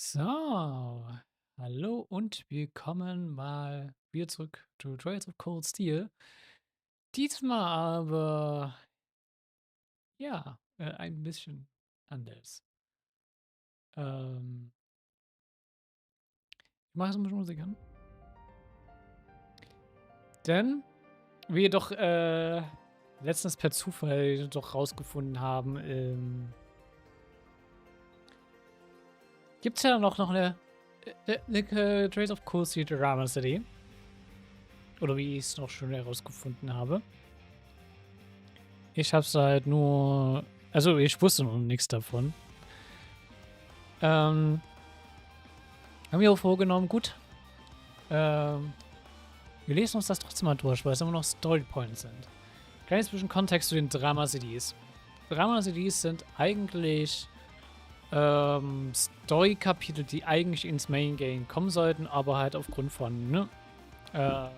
So, hallo und willkommen mal wieder zurück zu Trails of Cold Steel. Diesmal aber, ja, ein bisschen anders. Ich mache jetzt ein bisschen Musik an. Denn wir doch letztens per Zufall doch rausgefunden haben, gibt es ja noch eine Trails of Cold Steel Drama CD. Oder wie ich es noch schon herausgefunden habe. Ich habe es halt nur, also ich wusste noch nichts davon. Haben wir auch vorgenommen, gut, wir lesen uns das trotzdem mal durch, weil es immer noch Storypoints sind. Kleines bisschen Kontext zu den Drama-CDs. Drama-CDs sind eigentlich Story-Kapitel, die eigentlich ins Main-Game kommen sollten, aber halt aufgrund von, ne, ähm,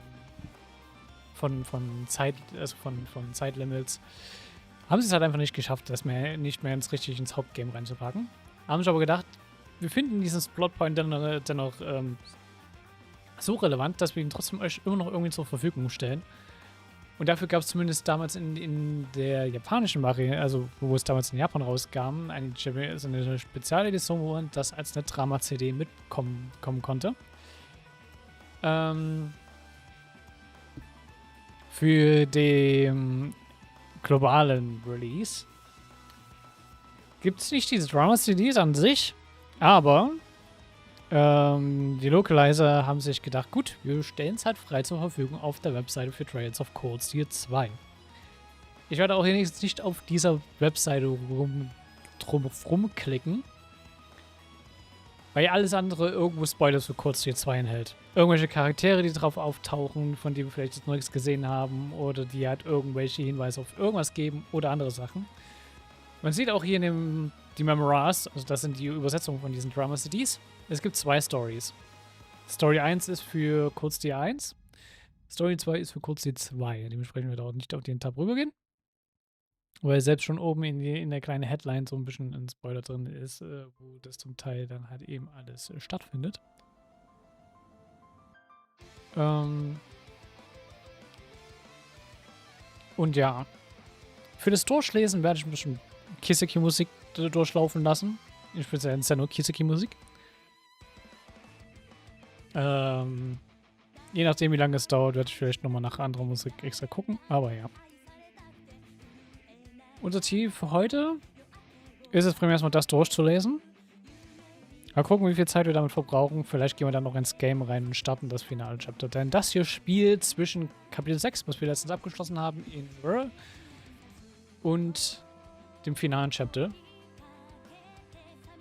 von Zeitlimits haben sie es halt einfach nicht geschafft, das nicht mehr ins Hauptgame reinzupacken. Haben sich aber gedacht, wir finden diesen Plotpoint dennoch so relevant, dass wir ihn trotzdem euch immer noch irgendwie zur Verfügung stellen. Und dafür gab es zumindest damals in der japanischen Variante, also wo es damals in Japan rauskam, eine Spezialedition, wo man das als eine Drama-CD mitkommen konnte. Für den globalen Release gibt es nicht diese Drama-CDs an sich, aber die Localizer haben sich gedacht, gut, wir stellen es halt frei zur Verfügung auf der Webseite für Trails of Cold Steel 2. Ich werde auch hier nicht auf dieser Webseite rumklicken, weil ja alles andere irgendwo Spoilers für Cold Steel 2 enthält. Irgendwelche Charaktere, die drauf auftauchen, von denen wir vielleicht jetzt noch nichts gesehen haben oder die halt irgendwelche Hinweise auf irgendwas geben oder andere Sachen. Man sieht auch hier die Memoirs, also das sind die Übersetzungen von diesen Drama-CDs. Es gibt zwei Stories. Story 1 ist für Cold Steel 1. Story 2 ist für Cold Steel 2. Dementsprechend wird auch nicht auf den Tab rübergehen. Weil selbst schon oben in der kleinen Headline so ein bisschen ein Spoiler drin ist, wo das zum Teil dann halt eben alles stattfindet. Und ja, für das Durchlesen werde ich ein bisschen Kiseki-Musik durchlaufen lassen. Ich würde sagen, es ist ja nur Kiseki-Musik. Je nachdem, wie lange es dauert, werde ich vielleicht nochmal nach anderer Musik extra gucken. Aber ja. Unser Ziel für heute ist es primär erstmal das durchzulesen. Mal gucken, wie viel Zeit wir damit verbrauchen. Vielleicht gehen wir dann noch ins Game rein und starten das finale Chapter. Denn das hier spielt zwischen Kapitel 6, was wir letztens abgeschlossen haben, in unsere, und dem finalen Chapter.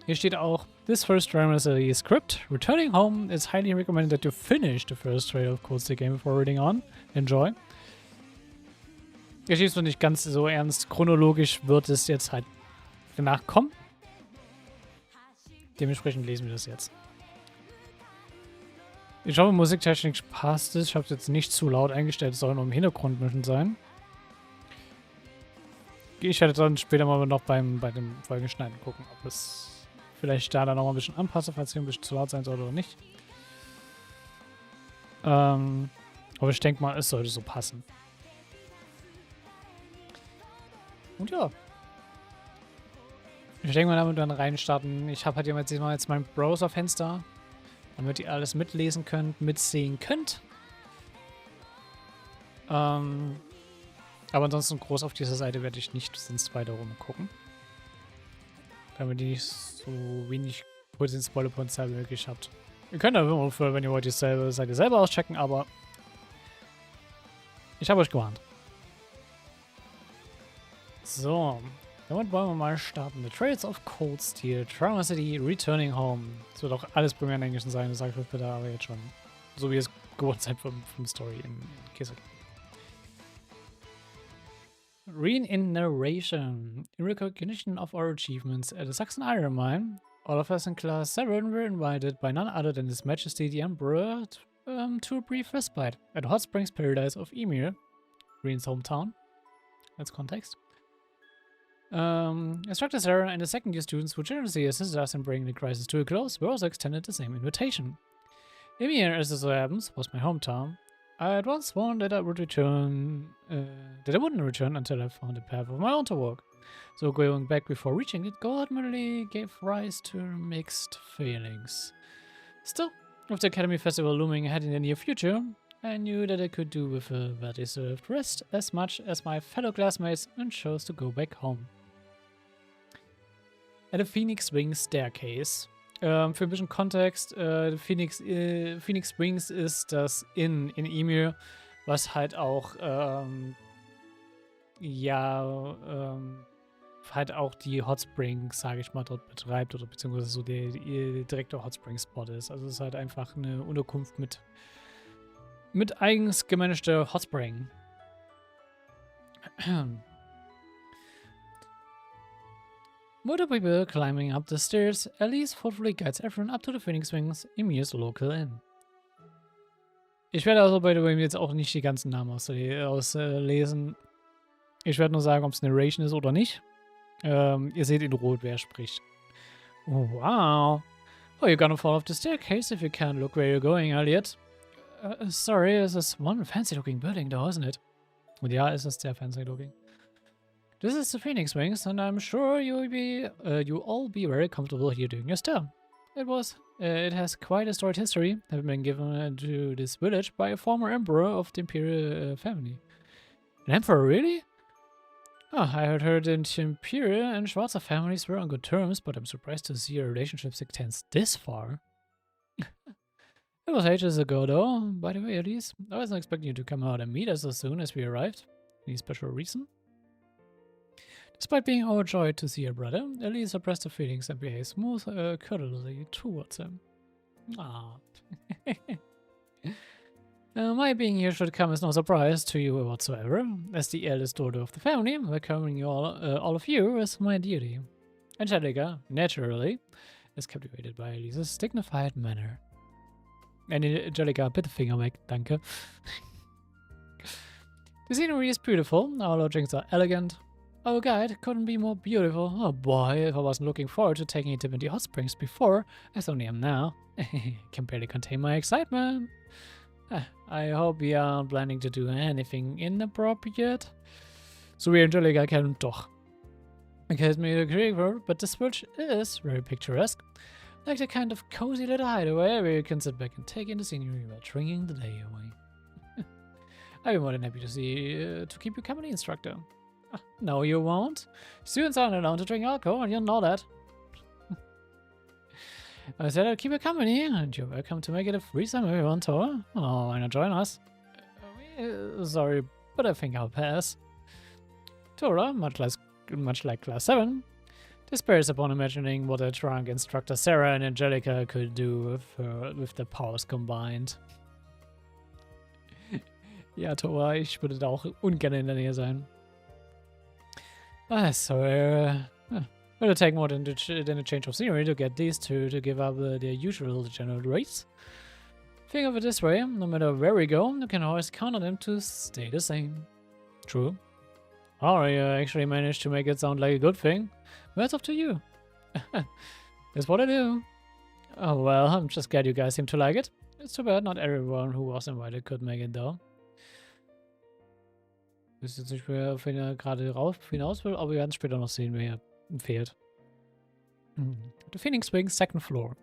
Hier steht auch, this first drama series script. Returning home is highly recommended that you finish the first trail of Cold Steel game before reading on. Enjoy. Hier steht es noch nicht ganz so ernst. Chronologisch wird es jetzt halt danach kommen. Dementsprechend lesen wir das jetzt. Ich hoffe, musiktechnisch passt es. Ich habe es jetzt nicht zu laut eingestellt. Es soll nur im Hintergrund mischen sein. Ich werde dann später mal noch bei dem Folgenschneiden gucken, ob es vielleicht da dann noch mal ein bisschen anpasse, falls hier ein bisschen zu laut sein sollte oder nicht. Aber ich denke mal, es sollte so passen. Und ja. Ich denke mal, damit dann reinstarten. Ich habe halt jetzt mein Browserfenster, damit ihr alles mitlesen könnt, mitsehen könnt. Aber ansonsten groß auf dieser Seite werde ich nicht sonst weiter rumgucken. Damit ihr nicht so wenig potenzielle Spoiler-Potenzial wie möglich habt. Ihr könnt aber, wenn ihr wollt, die Seite selber auschecken, aber ich habe euch gewarnt. So, damit wollen wir mal starten. The Trails of Cold Steel, Trauma City, Returning Home. Das wird auch alles primär in Englischen sein, das sage ich euch bitte aber jetzt schon. So wie es gewohnt seid vom Story in Kisek. Read in narration. In recognition of our achievements at the Saxon Iron Mine, all of us in Class 7 were invited by none other than His Majesty the Emperor to a brief respite at Hot Springs Paradise of Emir, Green's hometown. Als Kontext. Instructor Sarah and the second year students who generously assisted us in bringing the crisis to a close were also extended the same invitation. Emir, as it so happens, was my hometown. I had once sworn that I would return, that I wouldn't return until I found a path of my own to walk. So going back before reaching it, God merely gave rise to mixed feelings. Still, with the Academy Festival looming ahead in the near future, I knew that I could do with a well-deserved rest as much as my fellow classmates and chose to go back home. At the Phoenix Wings staircase. Für ein bisschen Kontext, Phoenix Wings ist das in Emir, was halt auch, halt auch die Hot Springs, sage ich mal, dort betreibt oder beziehungsweise so der direkte Hot Springs Spot ist. Also es ist halt einfach eine Unterkunft mit eigens gemanagter Hot Spring. Multiple people climbing up the stairs, Elise thoughtfully guides everyone up to the Phoenix Wings, Emir's local inn. Ich werde also by the way jetzt auch nicht die ganzen Namen auslesen. Ich werde nur sagen, ob es Narration ist oder nicht. Ihr seht in Rot, wer spricht. Oh, wow. Oh, you're gonna fall off the staircase if you can't look where you're going, Elliot. Sorry, this is one fancy looking building though, isn't it? Und ja, es ist sehr fancy looking. This is the Phoenix Wings, and I'm sure you'll all be very comfortable here during your stay. It has quite a storied history, having been given to this village by a former emperor of the imperial family. An emperor, really? Oh, I had heard that the imperial and Schwarzer families were on good terms, but I'm surprised to see your relationship extends this far. It was ages ago, though. By the way, Elise, I wasn't expecting you to come out and meet us as soon as we arrived. Any special reason? Despite being overjoyed to see her brother, Elise suppressed her feelings and behaved smooth, cuddly towards him. Ah. My being here should come as no surprise to you whatsoever. As the eldest daughter of the family, welcoming you all of you is my duty. Angelica, naturally, is captivated by Elise's dignified manner. Angelica, bitte Finger weg, danke. The scenery is beautiful, our lodgings are elegant. Our guide couldn't be more beautiful. Oh boy, if I wasn't looking forward to taking a dip in the hot springs before, I certainly am now. Can barely contain my excitement. I hope we aren't planning to do anything inappropriate. So we Angelica can doch. I can't make a great word, but this village is very picturesque. Like the kind of cozy little hideaway where you can sit back and take in the scenery while drinking the day away. I'd be more than happy to keep you company, instructor. No, you won't. Students aren't allowed to drink alcohol, and you know that. I said I'd keep you company, and you're welcome to make it a threesome if you want to. Oh, why not join us? Sorry, but I think I'll pass. Tora, much like Class 7, despairs upon imagining what a drunk instructor Sarah and Angelica could do with their powers combined. Ja, Tora, ich würde da auch ungern in der Nähe sein. It'll take more than a change of scenery to get these two to give up their usual general race. Think of it this way, no matter where we go, you can always count on them to stay the same. True. Oh, you actually managed to make it sound like a good thing. Well, it's up to you. That's what I do. Oh well, I'm just glad you guys seem to like it. It's too bad not everyone who was invited could make it though. Ich weiß jetzt nicht mehr, wen er gerade hinaus will, aber wir werden es später noch sehen, wer fehlt. The Phoenix Wings, second floor.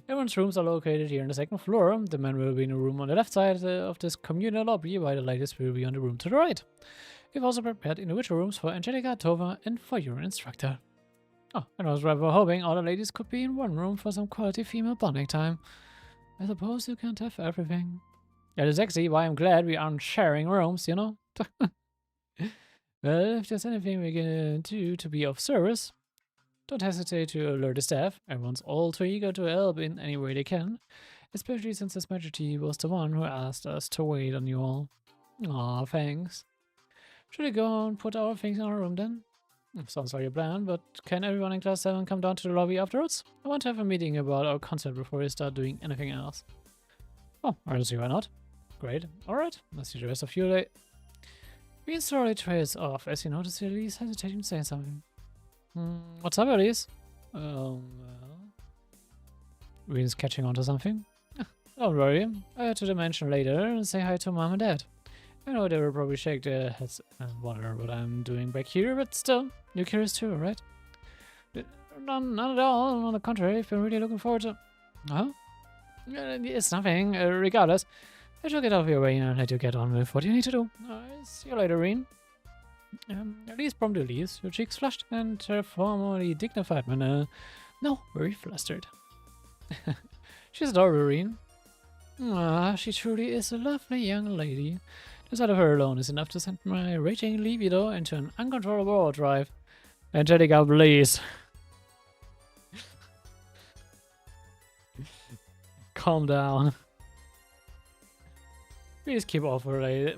Everyone's rooms are located here on the second floor. The men will be in a room on the left side of this communal lobby, while the ladies will be on the room to the right. We've also prepared individual rooms for Angelica, Tova, and for your instructor. Oh, and I was rather hoping all the ladies could be in one room for some quality female bonding time. I suppose you can't have everything. That is exactly why I'm glad we aren't sharing rooms, you know? Well, if there's anything we can do to be of service, don't hesitate to alert the staff. Everyone's all too eager to help in any way they can, especially since His Majesty was the one who asked us to wait on you all. Aw, thanks. Should we go and put our things in our room then? Sounds like a plan, but can everyone in Class 7 come down to the lobby afterwards? I want to have a meeting about our concert before we start doing anything else. Oh, I don't see why not. Great. Alright, I'll see the rest of you later. We slowly trails off as you notice Elise hesitating to say something. What's up, Elise? Well, Reen's catching on to something. Don't worry, I had to mention later and say hi to Mom and Dad. I know they will probably shake their heads and wonder what I'm doing back here, but still, you're curious too, right? Not at all, on the contrary, I've been really looking forward to... Huh? It's nothing, regardless. I shall get out of your way and let you get on with what you need to do. See you later, Reen. Elise promptly leaves, her cheeks flushed and her formerly dignified manner now very flustered. She's adorable, Reen. She truly is a lovely young lady. The sight of her alone is enough to send my raging libido into an uncontrollable overdrive. Angelica, please. Calm down. Please keep off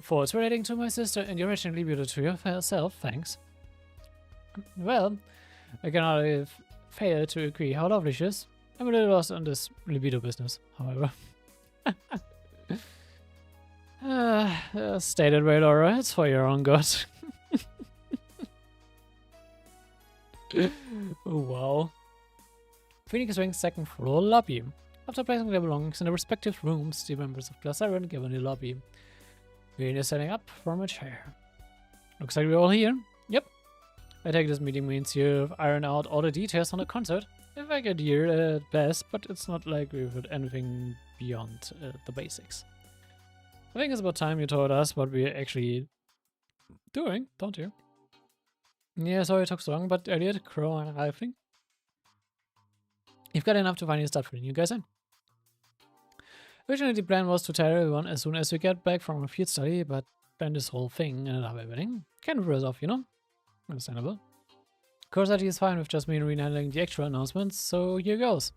thoughts relating to my sister and your raging libido to yourself, thanks. Well, I cannot fail to agree how lovely she is. I'm a little lost on this libido business, however. Stated way, Laura. It's for your own good. Oh, wow. Phoenix Wing's second floor lobby. After placing their belongings in their respective rooms, the members of Class 7 give in the lobby. Reen is setting up from a chair. Looks like we're all here. Yep. I take this meeting means you've ironed out all the details on the concert. If I get here at best, but it's not like we've heard anything beyond the basics. I think it's about time you told us what we're actually doing, don't you? Yeah, sorry it took so long, but Elliot, Crow, and I think you've got enough to finally start filling you guys in. Originally the plan was to tell everyone as soon as we get back from a field study, but then this whole thing ended up happening. Kind of threw us off, you know? Understandable. Of course, that is fine with just me handling the extra announcements, so here goes.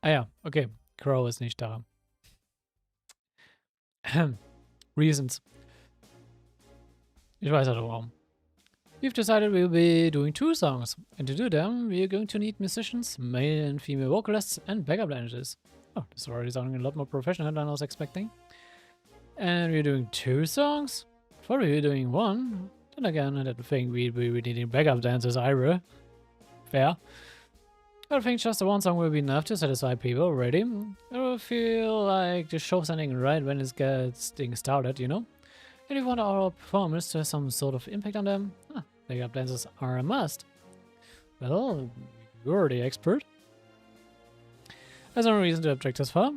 Ah ja, okay. Crow ist nicht da. Reasons. Ich weiß auch warum. We've decided we'll be doing 2 songs, and to do them, we're going to need musicians, male and female vocalists, and backup dancers. Oh, this is already sounding a lot more professional than I was expecting. And we're doing 2 songs? Thought we were doing 1. Then again, I didn't think we'd be needing backup dancers either. Fair. I think just the 1 song will be enough to satisfy people already. I will feel like the show's ending right when it gets things started, you know? And if we want our performance to have some sort of impact on them, backup dancers are a must. Well, you're the expert. There's no reason to object as far.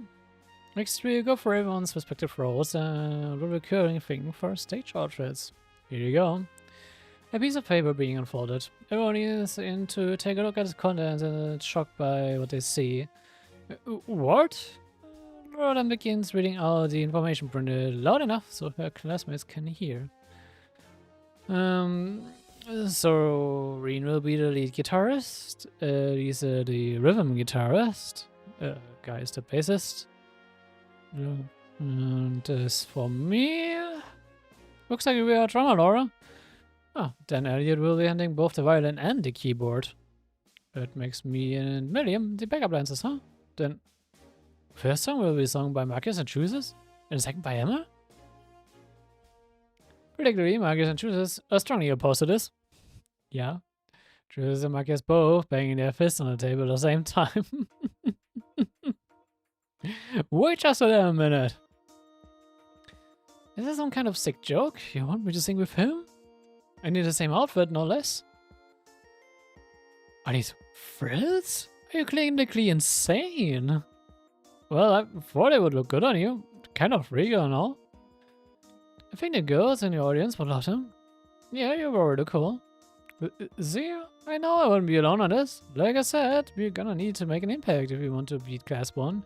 Next, we go for everyone's respective roles and a recurring thing for stage outfits. Here you go. A piece of paper being unfolded. Everyone is in to take a look at its contents and shocked by what they see. What? Rodan begins reading out the information printed loud enough so her classmates can hear. So Reen will be the lead guitarist, Lisa the rhythm guitarist, Guy is the bassist, and as for me, looks like we are a drummer, Laura. Oh, then Elliot will be handling both the violin and the keyboard. That makes me and Milliam the backup dancers, huh? Then first song will be sung by Marcus and Chooses, and the second by Emma? Particularly, Marcus and Chooses are strongly opposed to this. Yeah, Chooses and Marcus both banging their fists on the table at the same time. Wait just a minute. Is this some kind of sick joke? You want me to sing with him? I need the same outfit, no less. Are these frills? Are you clinically insane? Well, I thought it would look good on you. Kind of regal and all. I think the girls in the audience would love him. Yeah, you're already cool. See, I know I wouldn't be alone on this. Like I said, we're gonna need to make an impact if we want to beat Class 1.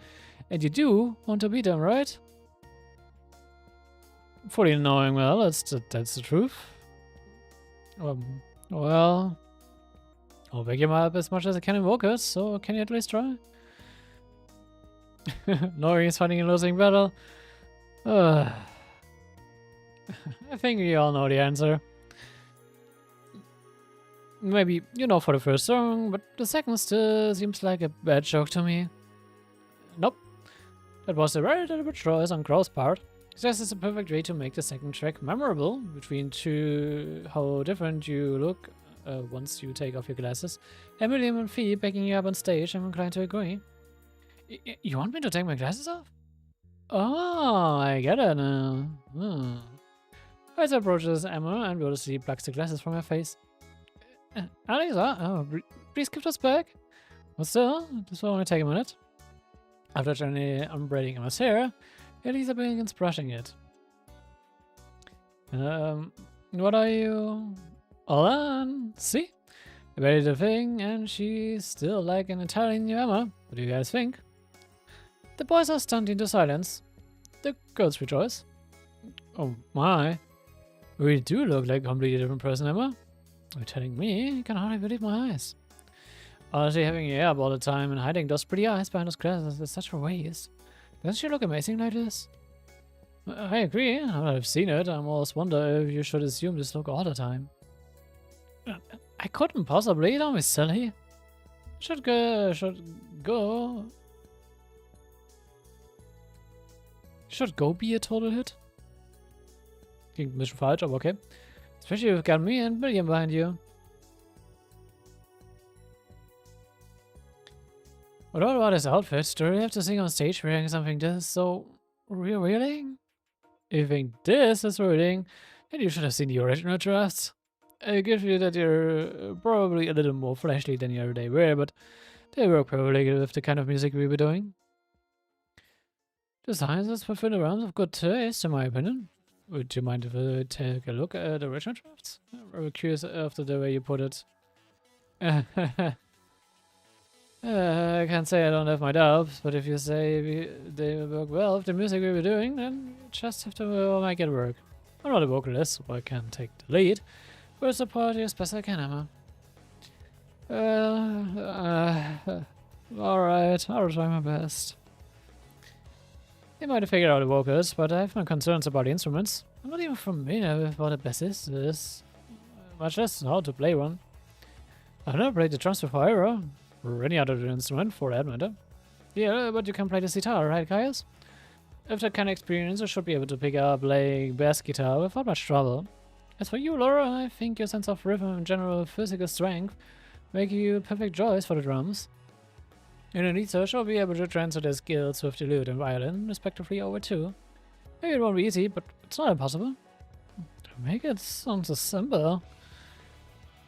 And you do want to beat them, right? Fully knowing well, that's the truth. Well, I'll back him up as much as I can in vocals, so can you at least try? Knowing he's fighting a losing battle. I think we all know the answer. Maybe you know for the first song, but the second still seems like a bad joke to me. Nope. That was a very deliberate choice on Crow's part. This is a perfect way to make the second track memorable, between how different you look once you take off your glasses. Emily and Fee backing you up on stage. I'm inclined to agree. You want me to take my glasses off? Oh, I get it now. As I approaches Emma and Modesty plucks the glasses from her face. Alexa, please give us back. But still, this will only take a minute. After gently unbraiding Emma's hair, Elisa begins brushing it. What are you? All on. See? I ready the thing, and she's still like an entirely new Emma. What do you guys think? The boys are stunned into silence. The girls rejoice. Oh my. You really do look like a completely different person, Emma. You're telling me? I can hardly believe my eyes. Honestly, having your hair up all the time and hiding those pretty eyes behind those glasses is such a waste. Doesn't she look amazing like this? I agree. Now that I've seen it, I almost wonder if you should assume this look all the time. I couldn't possibly. Don't be silly. Should go. Should go be a total hit? Klingt ein bisschen falsch, aber okay. Especially if you've got me and William behind you. What about his outfit? Do you have to sing on stage wearing something this so revealing? If you think this is revealing, then you should have seen the original drafts. I give you that you're probably a little more flashy than you everyday wear, but they work perfectly with the kind of music we were doing. The designs is within the realms of good taste, in my opinion. Would you mind if I take a look at the original drafts? I'm very curious after the way you put it. I can't say I don't have my doubts, but if you say they work well with the music we were doing, then you just have to make it work. I'm not a vocalist, so I can take the lead. We'll support you as best I can, Emma. Alright, I'll try my best. You might have figured out the vocals, but I have no concerns about the instruments. I'm not even familiar with what a bassist is, much less how to play one. I've never played the drums before either, or any other instrument for that matter. Yeah, but you can play the sitar, right, Caius? With that kind of experience, you should be able to pick up playing bass guitar without much trouble. As for you, Laura, I think your sense of rhythm and general physical strength make you a perfect choice for the drums. In a research, I'll be able to transfer their skills with the lute and violin, respectively, over too. Maybe it won't be easy, but it's not impossible. To make it sound so simple.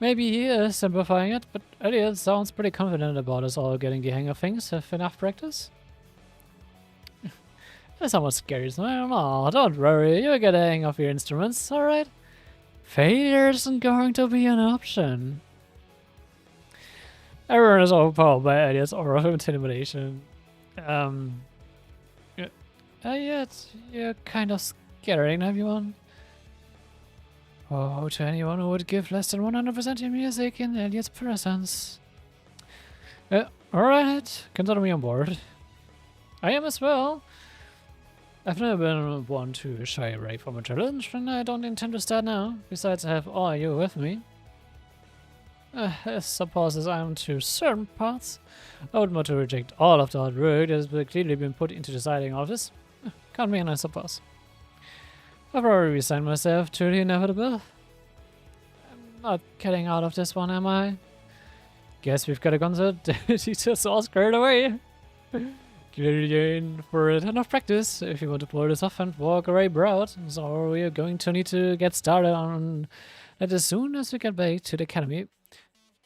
Maybe he is simplifying it, but Elliot sounds pretty confident about us all getting the hang of things with enough practice. That somewhat scary, so I don't know. Don't worry, you'll get the hang of your instruments, alright? Failure isn't going to be an option. Everyone is overpowered by Elliot's aura of intimidation. Elliot, you're kind of scaring everyone. Oh, to anyone who would give less than 100% your music in Elliot's presence. Alright, consider me on board. I am as well. I've never been one to shy away from a challenge, and I don't intend to start now. Besides, I have all you with me. I suppose as I am to certain parts, I would want to reject all of the hard work that has clearly been put into deciding all this. Count me in, I suppose. I've already resigned myself to the inevitable. I'm not getting out of this one, am I? Guess we've got a concert. Teachers all squared away. Clearly in for a ton of practice if you want to pull this off and walk away proud. So we are going to need to get started on that as soon as we get back to the academy.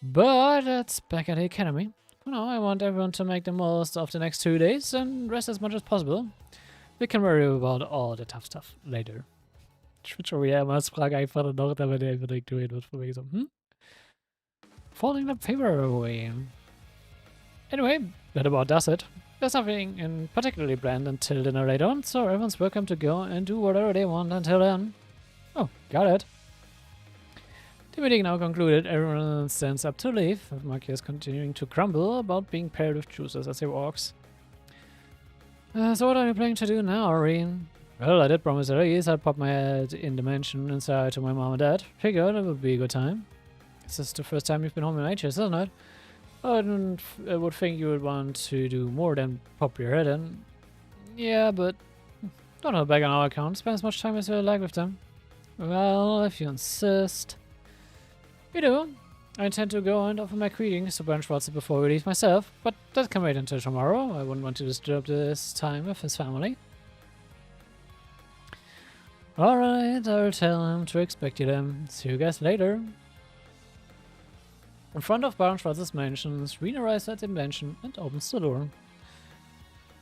But that's back at the academy. For now, I want everyone to make the most of the next 2 days and rest as much as possible. We can worry about all the tough stuff later. Ich würde schon wieder immer als Frage einfach noch, damit er einfach direkt reden wird. Von wegen so, Falling the paper away. Anyway, that about does it. There's nothing in particularly planned until dinner later on, so everyone's welcome to go and do whatever they want until then. Oh, got it. The meeting now concluded, everyone stands up to leave, with Marcus continuing to grumble about being paired with juices as he walks. So what are you planning to do now, Irene? Well, I did promise Elise I'd pop my head in the mansion and say hi to my mom and dad. Figured it would be a good time. This is the first time you've been home in ages, isn't it? I would think you would want to do more than pop your head in. Yeah, but don't hold back on our account. Spend as much time as you like with them. Well, if you insist. We do. I intend to go and offer my greetings to Bernd Schwarzer before we leave myself, but that can wait until tomorrow. I wouldn't want to disturb this time with his family. Alright, I'll tell him to expect you then. See you guys later. In front of Bernd Schwarzer's mansion, Rena arrives at the mansion and opens the door.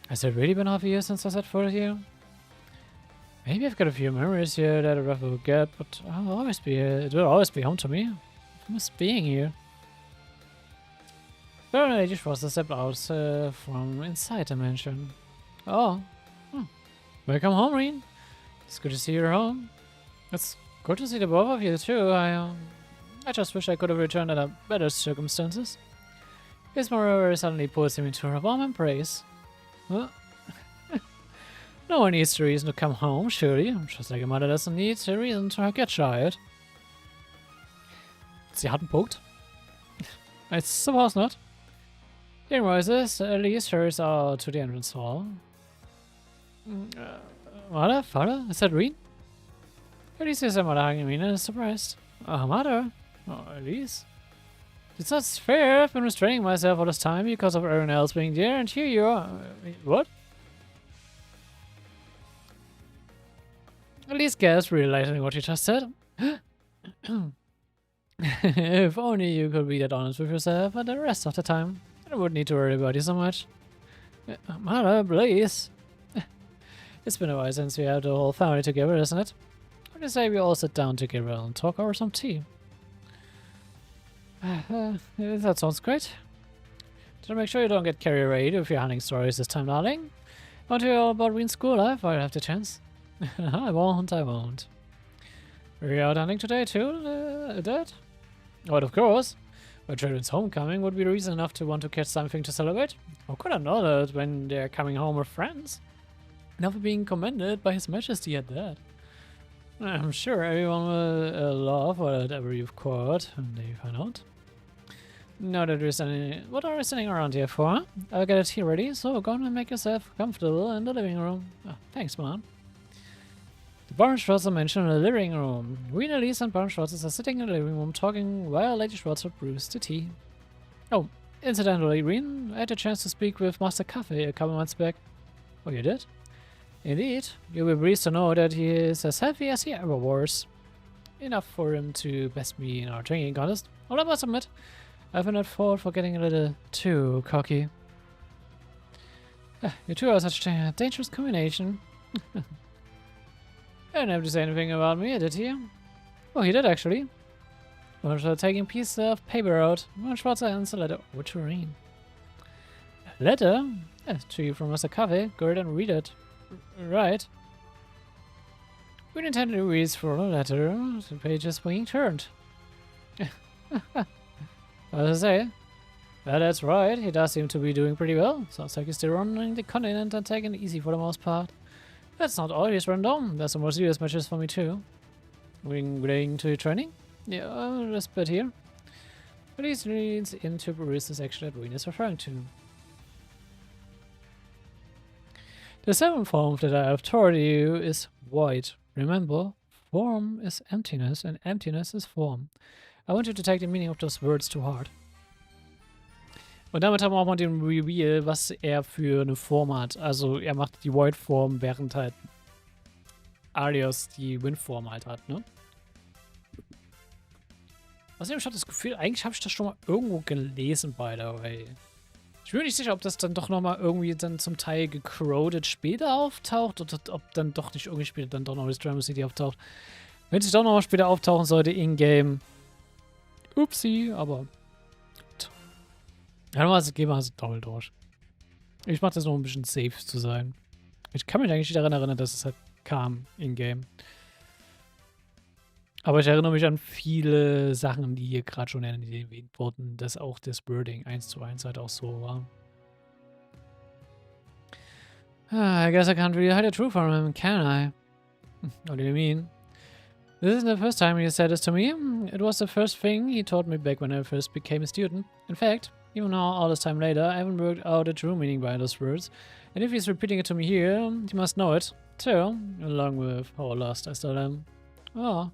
Has it really been half a year since I set foot here? Maybe I've got a few memories here that I'd rather forget, but I'll always be here. It will always be home to me. I miss being here. Baron Lady Schwarzer stepped out from inside the mansion. Oh. Welcome home, Reen. It's good to see you're home. It's good to see the both of you too. I just wish I could have returned under better circumstances. His mother suddenly pulls him into her warm embrace. Huh? No one needs a reason to come home, surely. Just like a mother doesn't need a reason to hug her child. Sie hat einen Punkt. I suppose not. Here Moses leads her out to the entrance hall. Mother? Father? Is that Reen? Elise sees her mother hugging Reen and is surprised. Mother? Oh, Elise? It's not fair. I've been restraining myself all this time because of everyone else being there, and here you are. What? Elise gasped, realizing what you just said. If only you could be that honest with yourself and the rest of the time. I wouldn't need to worry about you so much. Mother, please. It's been a while since we had the whole family together, isn't it? What do you say we all sit down together and talk over some tea? That sounds great. Just make sure you don't get carried away with your hunting stories this time, darling. Want to hear all about Reen's school life while I have the chance? I won't. Are you out hunting today too, Dad? Well, of course. My children's homecoming would be reason enough to want to catch something to celebrate. How could I know that when they're coming home with friends? Never being commended by His Majesty at that. I'm sure everyone will love whatever you've caught when they find out. Now that we're standing, what are we standing around here for? I'll get a tea ready, so go on and make yourself comfortable in the living room. Thanks, Mom. The Baron Schwarzer mansion in the living room. Reen, Elise, and Baron Schwarzer are sitting in the living room talking while Lady Schwarzer brews the tea. Oh, incidentally, Reen, I had a chance to speak with Master Cafe a couple months back. Oh, you did? Indeed. You'll be pleased to know that he is as healthy as he ever was. Enough for him to best me in our drinking contest. Although I must admit, I've been at fault for getting a little too cocky. You two are such a dangerous combination. I didn't have to say anything about me, did he? Oh, he did actually. While taking a piece of paper out, Schwarzer hands a letter over to Reen. A letter? To you from Master Cafe. Go ahead and read it. Right. We intended to read for a letter. The page is being turned. What does it say? Well, that's right. He does seem to be doing pretty well. Sounds like he's still running the continent and taking it easy for the most part. That's not all he's run down. There's some more serious matches for me too. Relating to your training? Yeah, this bit here. Please reads into peruse the section that Reen is referring to. The seventh form that I have taught you is void. Remember, form is emptiness and emptiness is form. I want you to take the meaning of those words to heart. Und damit haben wir auch mal den Reveal, was er für eine Form hat. Also er macht die Void-Form, während halt Alias die Wind-Form halt hat, ne? Außerdem, ich habe das Gefühl, eigentlich habe ich das schon mal irgendwo gelesen, by the way. Ich bin mir nicht sicher, ob das dann doch nochmal irgendwie dann zum Teil gecrodet später auftaucht oder ob dann doch nicht irgendwie später dann doch noch das Drama City auftaucht. Wenn es sich doch nochmal später auftauchen sollte, in-game. Upsi, aber gut. Ja, dann gehen wir also doppelt durch. Ich mache das noch ein bisschen safe zu sein. Ich kann mich eigentlich nicht daran erinnern, dass es halt kam, in-game. Aber ich erinnere mich an viele Sachen, die hier gerade schon erwähnt wurden, dass auch das Wording 1:1 halt auch so war. I guess I can't really hide the truth from him, can I? What do you mean? This isn't the first time he said this to me. It was the first thing he taught me back when I first became a student. In fact, even now, all this time later, I haven't worked out the true meaning behind those words. And if he's repeating it to me here, he must know it, too, along with how lost I still am. Oh.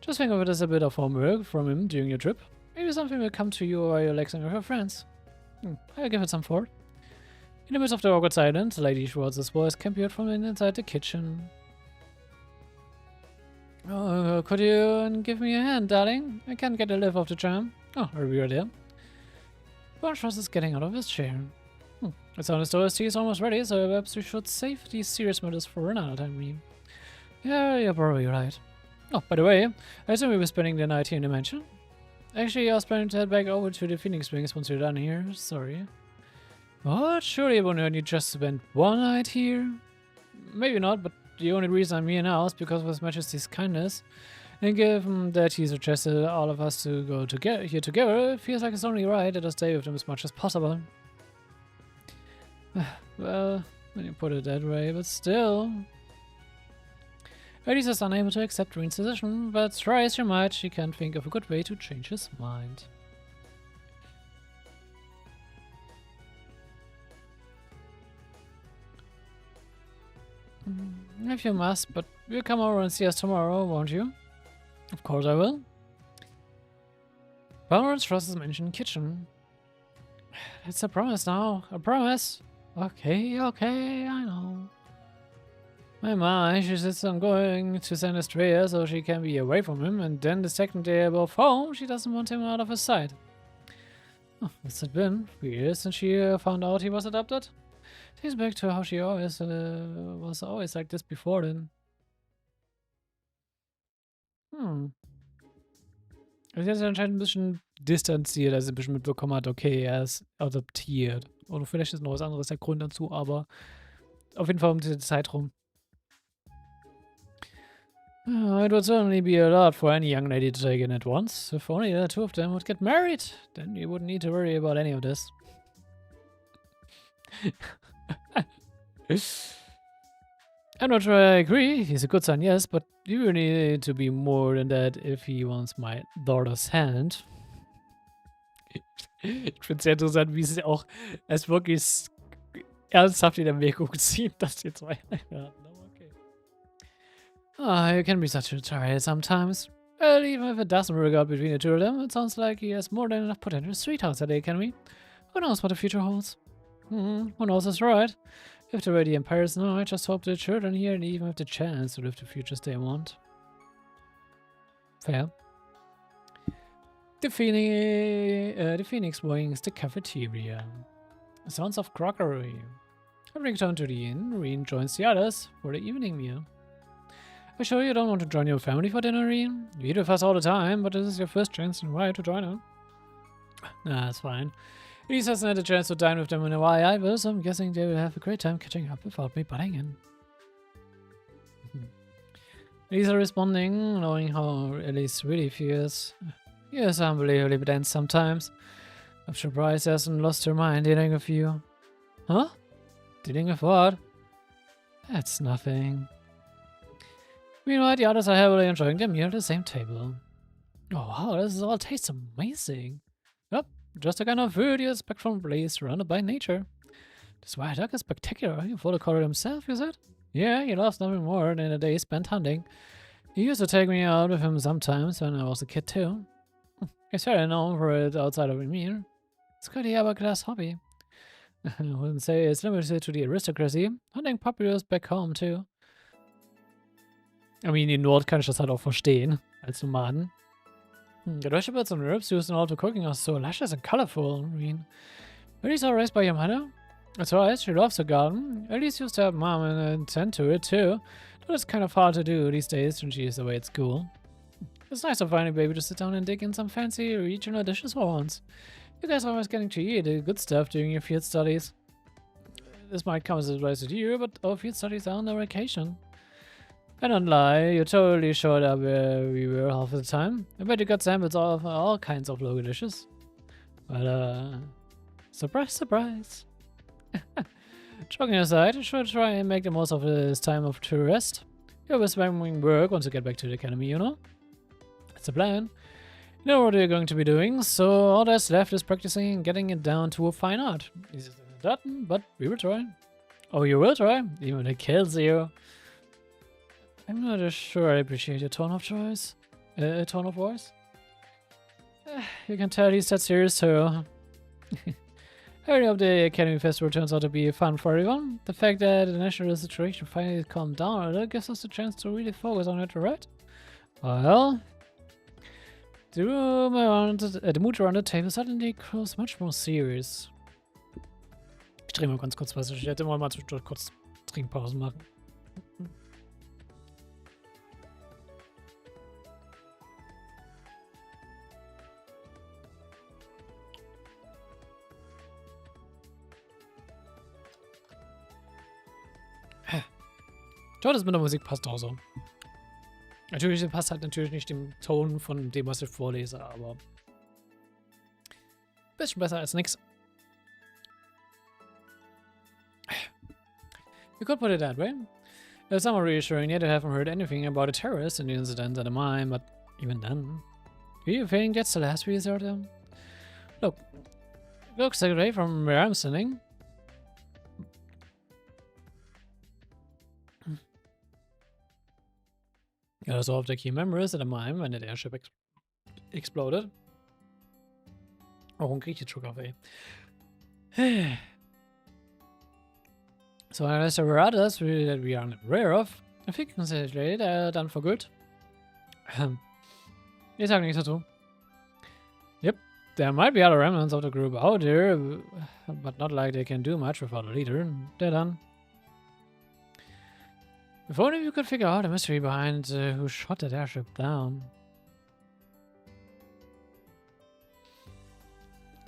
Just think of it as a bit of homework from him during your trip. Maybe something will come to you while you're relaxing with your friends. I'll give it some thought. In the midst of the awkward silence, Lady Schwartz's voice came out from inside the kitchen. Oh, could you give me a hand, darling? I can't get a lift off the tram. Oh, are we there? Von Schwartz is getting out of his chair. It sounds as though his tea is almost ready, so perhaps we should save these serious matters for another time, Reem. Yeah, you're probably right. Oh, by the way, I assume we were spending the night here in the mansion? Actually, I was planning to head back over to the Phoenix Wings once you're done here. Sorry. What? Surely you won't only just spend one night here? Maybe not, but the only reason I'm here now is because of His Majesty's kindness. And given that he suggested all of us to go here together, it feels like it's only right that I stay with him as much as possible. Well, when you put it that way, but still. Elise is unable to accept Reen's decision, but try as she might, she can't think of a good way to change his mind. If you must, but you'll come over and see us tomorrow, won't you? Of course I will. Balrog's Trust is mentioned in kitchen. It's a promise now. A promise. Okay, I know. My, she says I'm going to San Estrella so she can be away from him, and then the second day above home, she doesn't want him out of her sight. Oh, what's it been? 3 years since she found out he was adopted? Takes back to how she always was always like this before then. Also er ist anscheinend ein bisschen distanziert, als er ein bisschen mitbekommen hat, okay, er ist adoptiert. Oder vielleicht ist noch was anderes der Grund dazu, aber auf jeden Fall um diese Zeit rum. It would certainly be a lot for any young lady to take in at once. If only the two of them would get married, then you wouldn't need to worry about any of this. I'm not sure I agree. He's a good son, yes, but you need to be more than that if he wants my daughter's hand. Ich finde es sehr interessant, wie sie auch es wirklich ernsthaft in Erwägung ziehen, dass die zwei heiraten. Okay. You can be such a child sometimes. Well, even if it doesn't work out between the two of them, it sounds like he has more than enough potential sweethearts today, can we? Who knows what the future holds? Who knows is right. If the ready empires know, I just hope the children here and even have the chance to live the futures they want. Fair. The Phoenix Wings, the cafeteria. Sounds of crockery. Having returned to the inn, Reen joins the others for the evening meal. Are you sure you don't want to join your family for dinner, Reen? You eat with us all the time, but this is your first chance in a while to join her. Nah, that's fine. Elise hasn't had a chance to dine with them in a while either, so I'm guessing they will have a great time catching up without me butting in. Elisa responding, knowing how Elise really feels. Yes, unbelievably dense sometimes. I'm surprised she hasn't lost her mind dealing with you. Huh? Dealing with what? That's nothing. Meanwhile, the others are heavily enjoying their meal at the same table. Oh wow, this all tastes amazing. Yep. Just the kind of food you expect from a place surrounded by nature. This wild duck is spectacular. You follow Color himself, you said? Yeah, he loves nothing more than a day spent hunting. He used to take me out with him sometimes when I was a kid too. He's fairly known for it outside of Emir. It's quite a upper-class hobby. I wouldn't say it's limited to the aristocracy. Hunting popular back home too. I mean, in Nord kann ich das halt auch verstehen, als Nomaden. The vegetables and herbs used in all the cooking are so luscious and colorful, Reen. Elise are raised by your mother? That's right, she loves the garden. Elise used to have mom and tend to it too. But it's kind of hard to do these days when she is away at school. It's nice to find a baby to sit down and dig in some fancy regional dishes for once. You guys are always getting to eat the good stuff during your field studies. This might come as a surprise to you, but our field studies are on their vacation. I don't lie, you totally showed up where we were half the time. I bet you got samples of all kinds of local dishes. But, surprise, surprise. Joking aside, you should try and make the most of this time of to rest. You'll be spamming work once you get back to the academy, you know? That's the plan. You know what you're going to be doing, so all that's left is practicing and getting it down to a fine art. Easy done, but we will try. Oh, you will try? Even if it kills you. I'm not sure I appreciate your tone of voice. You can tell he's that serious too. Hurry up, the Academy Festival turns out to be fun for everyone. The fact that the national situation finally calmed down a little gives us a chance to really focus on it, right? Well, the mood around the table suddenly grows much more serious. Ich drehe mal ganz kurz was. Ich hätte mal zwischendurch kurz Trinkpausen machen. Ich glaube, das mit der Musik passt auch so. Natürlich passt halt natürlich nicht dem Ton von dem, was ich vorlese, aber ein bisschen besser als nix. You could put it that way. It's somewhat reassuring yet I haven't heard anything about a terrorist in the incident at the mine, but even then. Do you think that's the last we heard of? Look, looks like away from where I'm standing. Yeah, so of the key members at the mine when the airship exploded. Oh, ein Griechisch-Druck ey. So unless there were others that we are unaware of, I think considerably they're done for good. Ich sag nichts dazu. Yep, there might be other remnants of the group out there, but not like they can do much without a leader. They're done. If only you could figure out the mystery behind who shot that airship down.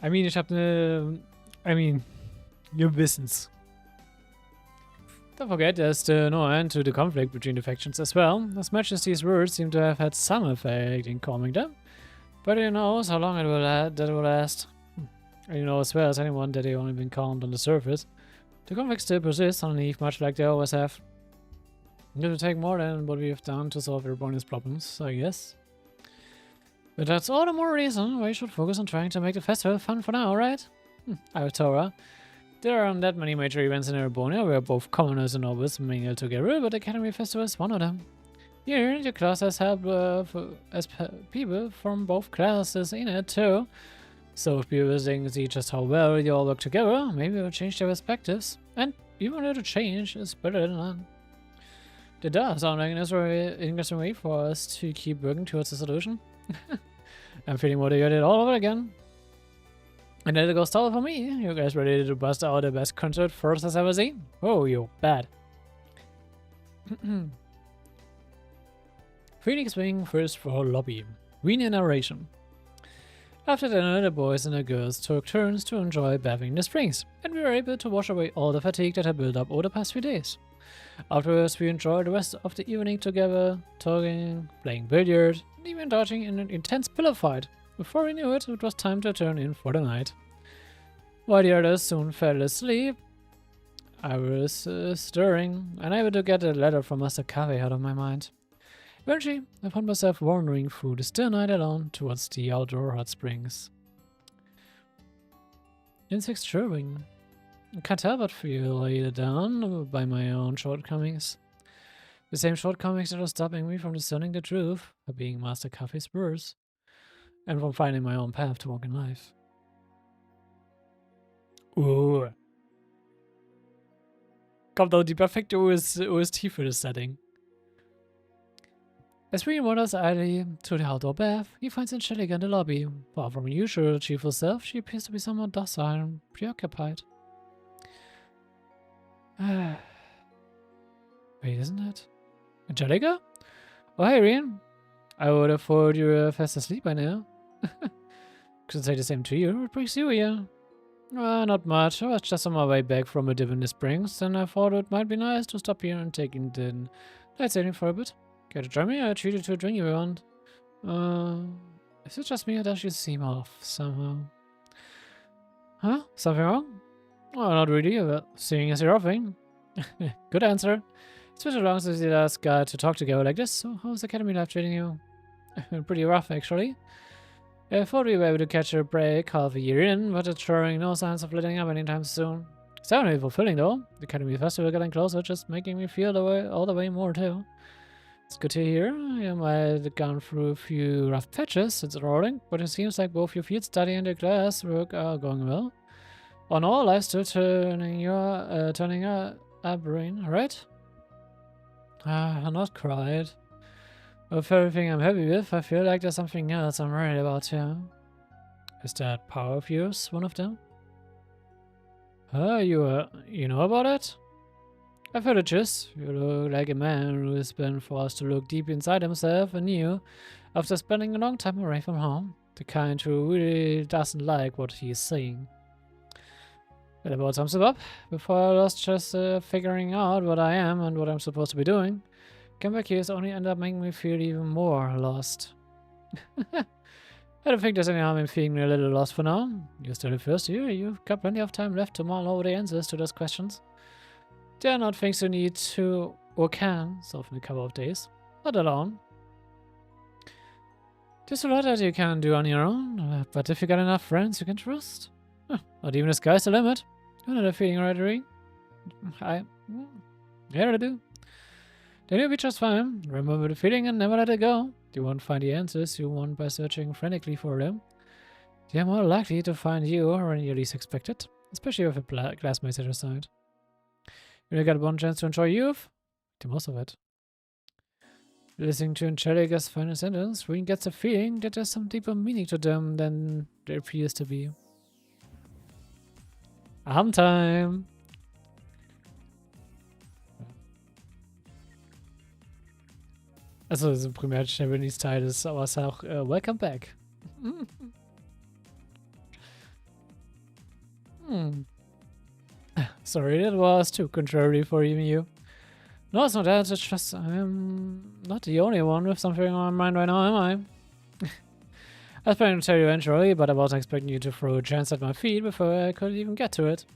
I mean, ich hab ne... wir wissen's. Don't forget, there's still no end to the conflict between the factions as well, as much as these words seem to have had some effect in calming them. But who knows how long that will last. And you know as well as anyone that they've only been calmed on the surface. The conflict still persists underneath, much like they always have. It will take more than what we have done to solve Erebonia's problems, I guess. But that's all the more reason why you should focus on trying to make the festival fun for now, right? Tora. There aren't that many major events in Erebonia where both commoners and nobles mingle together, but the Academy Festival is one of them. Here, your class has help people from both classes in it too. So if people visiting see just how well you all work together, maybe it will change their perspectives. And even a little change is better than none. It does sound like an interesting way for us to keep working towards a solution. I'm feeling motivated all over again. And then it goes stall for me. You guys ready to bust out the best concert first I've ever seen? Oh, you bad. Phoenix Wing first floor lobby. Weenie narration. After dinner, the boys and the girls took turns to enjoy bathing in the springs, and we were able to wash away all the fatigue that had built up over the past few days. Afterwards, we enjoyed the rest of the evening together, talking, playing billiards, and even dodging in an intense pillow fight. Before we knew it, it was time to turn in for the night. While the others soon fell asleep, I was stirring, unable to get a letter from Master Cafe out of my mind. Eventually, I found myself wandering through the still night alone towards the outdoor hot springs. Insects chirping. I can't help but feel weighed down by my own shortcomings. The same shortcomings that are stopping me from discerning the truth, of being Master Cafe's worse, and from finding my own path to walk in life. Kommt auch die perfekte OST für das Setting. As Reen wanders idly to the outdoor bath, he finds Angelica in the lobby. Far from her usual cheerful self, she appears to be somewhat docile and preoccupied. Wait, isn't it? Angelica? Oh, hey, Reen. I would have thought you were fast asleep by now. Could say the same to you. What brings you here? Not much. I was just on my way back from a dip in the springs, and I thought it might be nice to stop here and take in the light sailing for a bit. Care to join me? I'll treat you to a drink if you want. Is it just me or does she seem off somehow? Huh? Something wrong? Oh, not really, seeing as you're offing. Good answer. It's been so long since we last got to talk together like this, so how's Academy life treating you? Pretty rough, actually. I thought we were able to catch a break half a year in, but it's showing no signs of letting up anytime soon. It's definitely fulfilling, though. The Academy Festival getting closer, just making me feel all the way more, too. It's good to hear. You might have gone through a few rough patches since rolling, but it seems like both your field study and your class work are going well. On all, I'm still turning a brain, right? Not quite. Of everything I'm happy with, I feel like there's something else I'm worried about here. Is that power of yours one of them? You know about it? I've heard it just. You look like a man who has been forced to look deep inside himself anew after spending a long time away from home. The kind who really doesn't like what he is saying. That about sums it up. Before I lost just figuring out what I am and what I'm supposed to be doing, come back here has only ended up making me feel even more lost. I don't think there's any harm in feeling a little lost for now. You're still the first year. You've got plenty of time left to mull over the answers to those questions. There are not things you need to or can solve in a couple of days. Not alone. There's a lot that you can do on your own, but if you got enough friends you can trust, not even the sky's the limit. You know that feeling, right, Irene? Yeah, I do. Then you'll be just fine. Remember the feeling and never let it go. You won't find the answers you want by searching frantically for them. They are more likely to find you when you least expect it, especially with a classmates at your side. You only got one chance to enjoy youth. Do most of it. Listening to Angelica's final sentence, Rean gets a feeling that there's some deeper meaning to them than there appears to be. Abendtime! Also, das ist primär schnell, wenn ich Teil ist, aber es ist auch Welcome back. Sorry, that was too contrary for even you. No, it's not that, it's just I'm not the only one with something on my mind right now, am I? I was planning to tell you eventually, but I wasn't expecting you to throw a chance at my feet before I could even get to it.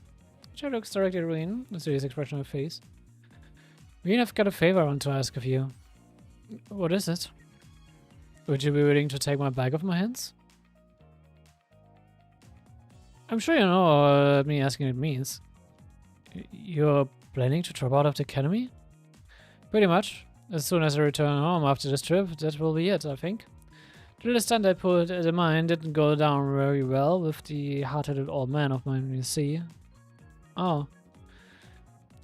She looks directly at Rean, a serious expression on her face. Rean, I've got a favor I want to ask of you. What is it? Would you be willing to take my bag off my hands? I'm sure you know what me asking it means. You're planning to drop out of the academy? Pretty much. As soon as I return home after this trip, that will be it, I think. The little stunt I put in mind didn't go down very well with the hard-headed old man of mine, you see. Oh.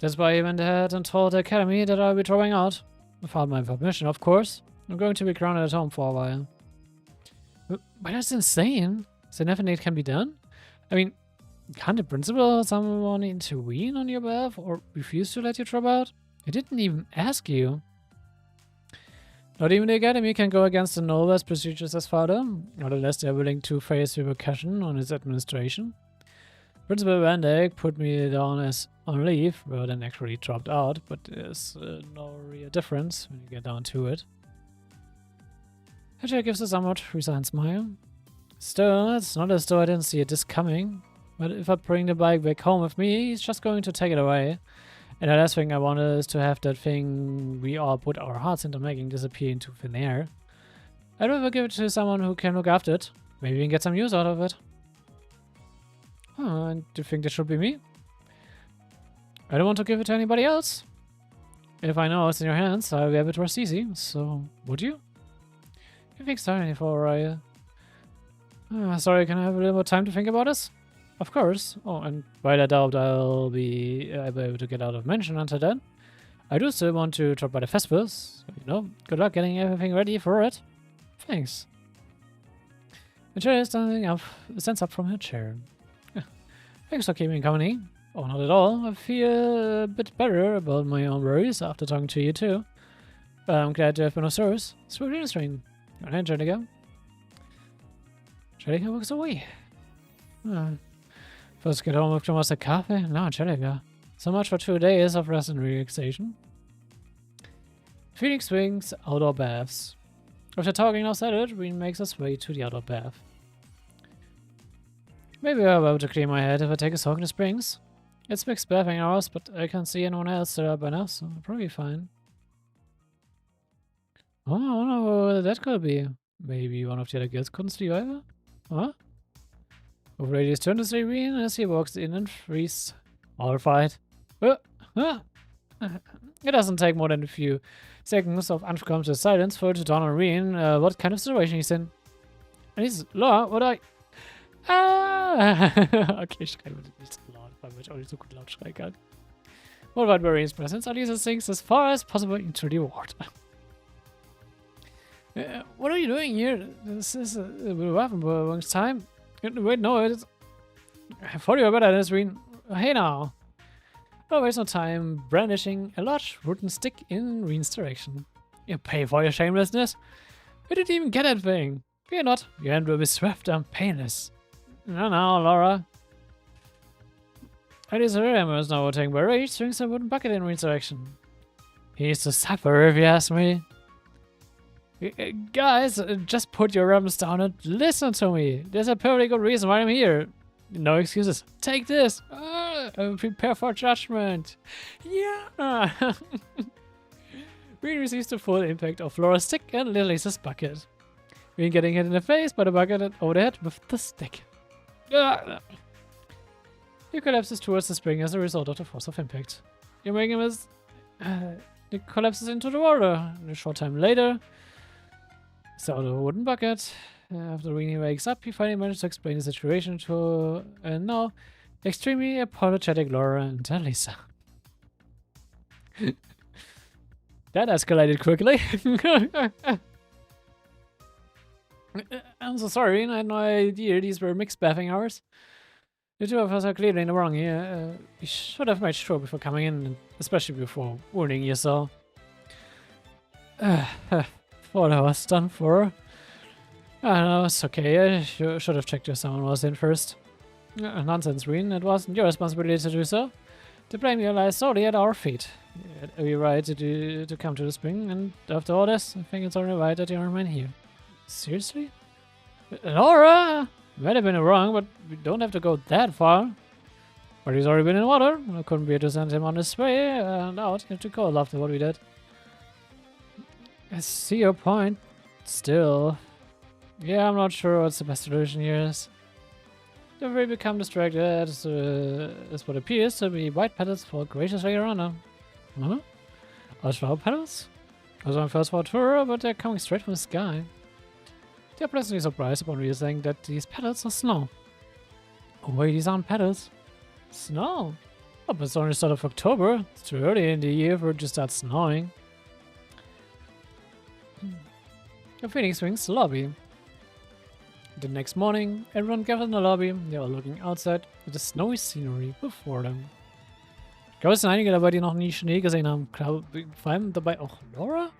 That's why he went ahead and told the academy that I'll be dropping out. Without my permission, of course. I'm going to be grounded at home for a while. But that's insane. So nothing can be done? I mean, can't the principal or someone intervene on your behalf or refuse to let you drop out? I didn't even ask you. Not even the academy can go against the Nova's procedures as father, not unless they're willing to face repercussion on his administration. Principal Van Dyke put me down as on leave, rather than actually dropped out, but there's no real difference when you get down to it. Hedgehog gives a somewhat resigned smile. Still, it's not as though I didn't see this coming, but if I bring the bike back home with me, he's just going to take it away. And the last thing I want is to have that thing we all put our hearts into making disappear into thin air. I'd rather give it to someone who can look after it. Maybe we can get some use out of it. And do you think that should be me? I don't want to give it to anybody else. If I know it's in your hands, I'll be able to rest easy. So, would you? You think so, for sorry, can I have a little more time to think about this? Of course. Oh, and while I doubt I'll be able to get out of mansion until then, I do still want to drop by the festivals. So, you know, good luck getting everything ready for it. Thanks. The chair is stands up from her chair. Thanks for keeping me company. Oh, not at all. I feel a bit better about my own worries after talking to you too. I'm glad to have been of service. It's really interesting. Go ahead, Angelica. Angelica walks away. First get home after almost a coffee. Now Angelica. So much for 2 days of rest and relaxation. Phoenix swings outdoor baths. After talking now settled, Rean makes his way to the outdoor bath. Maybe I'll be able to clear my head if I take a soak in the springs. It's mixed bathing hours, but I can't see anyone else there by now, so I'll probably be fine. Oh, I wonder what that could be. Maybe one of the other girls couldn't sleep either? Huh? Both ladies turn to see Rean as he walks in and freeze. Horrified. It doesn't take more than a few seconds of unconscious silence for it to dawn on Reen what kind of situation he's in. And he's, Laura, what I... Ah! Okay, ich schreibe nicht so laut, weil ich auch nicht so gut laut schreien kann. What about Marine's presence? Alisa sinks as far as possible into the water. What are you doing here? This is a long time. Wait, no, it's... I thought you were better than this, Reen. Hey now. Oh, waste no time brandishing a large wooden stick in Reen's direction. You pay for your shamelessness? We didn't even get that thing. Fear not, your end will be swift and painless. No, no, Laura. Alisa remembers now taking by rage, swings a wooden bucket in Reen's direction. He's to suffer, if you ask me. Guys, just put your rums down and listen to me. There's a perfectly good reason why I'm here. No excuses. Take this. Prepare for judgment. Yeah. Reen receives the full impact of Laura's stick and Lisa's bucket. Reen getting hit in the face by the bucket and over the head with the stick. He collapses towards the spring as a result of the force of impact. You make him as... he collapses into the water. And a short time later, he's out of a wooden bucket. After Reen wakes up, he finally manages to explain the situation to now extremely apologetic Laura and Lisa. That escalated quickly. I'm so sorry, I had no idea these were mixed bathing hours. The two of us are clearly in the wrong here. You should have made sure before coming in, especially before warning you so. Thought I was done for. I don't know, it's okay. I should have checked if someone was in first. Nonsense, Reen. It wasn't your responsibility to do so. The blame here lies solely at our feet. You had every right to come to the spring, and after all this, I think it's only right that you remain here. Seriously? Laura! Might have been wrong, but we don't have to go that far. But he's already been in water. I couldn't bear to send him on his way and out into cold after what we did. I see your point. Still. Yeah, I'm not sure what's the best solution here is. Don't really become distracted as what appears to be white petals for gracious later on. Huh? Flower petals? I was on first for a tour, but they're coming straight from the sky. They're pleasantly surprised upon realizing that these petals are snow. Oh wait, these aren't petals. Snow? Oh, but it's only the start of October. It's too early in the year for it to start snowing. The Phoenix Wings lobby. The next morning, everyone gathered in the lobby. They are looking outside at the snowy scenery before them. Ich glaube, es sind einige dabei, die noch nie Schnee gesehen haben. Klar, vor allem dabei auch Laura?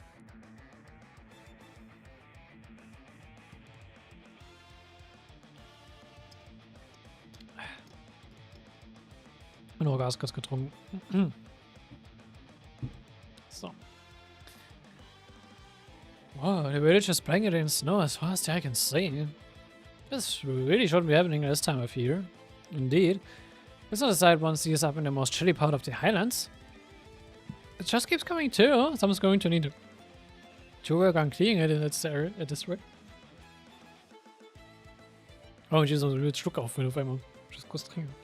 Ich habe nur Gas kurz getrunken. So. Wow, the village is blanketed in snow as far as I can see. This really shouldn't be happening this time of year. Indeed. It's not a sight one sees up in the most chilly part of the highlands. It just keeps coming too. Someone's going to need to work on cleaning it in at this rate. Oh, ich so einen Schluck auffüllen auf einmal. Ich muss kurz trinken.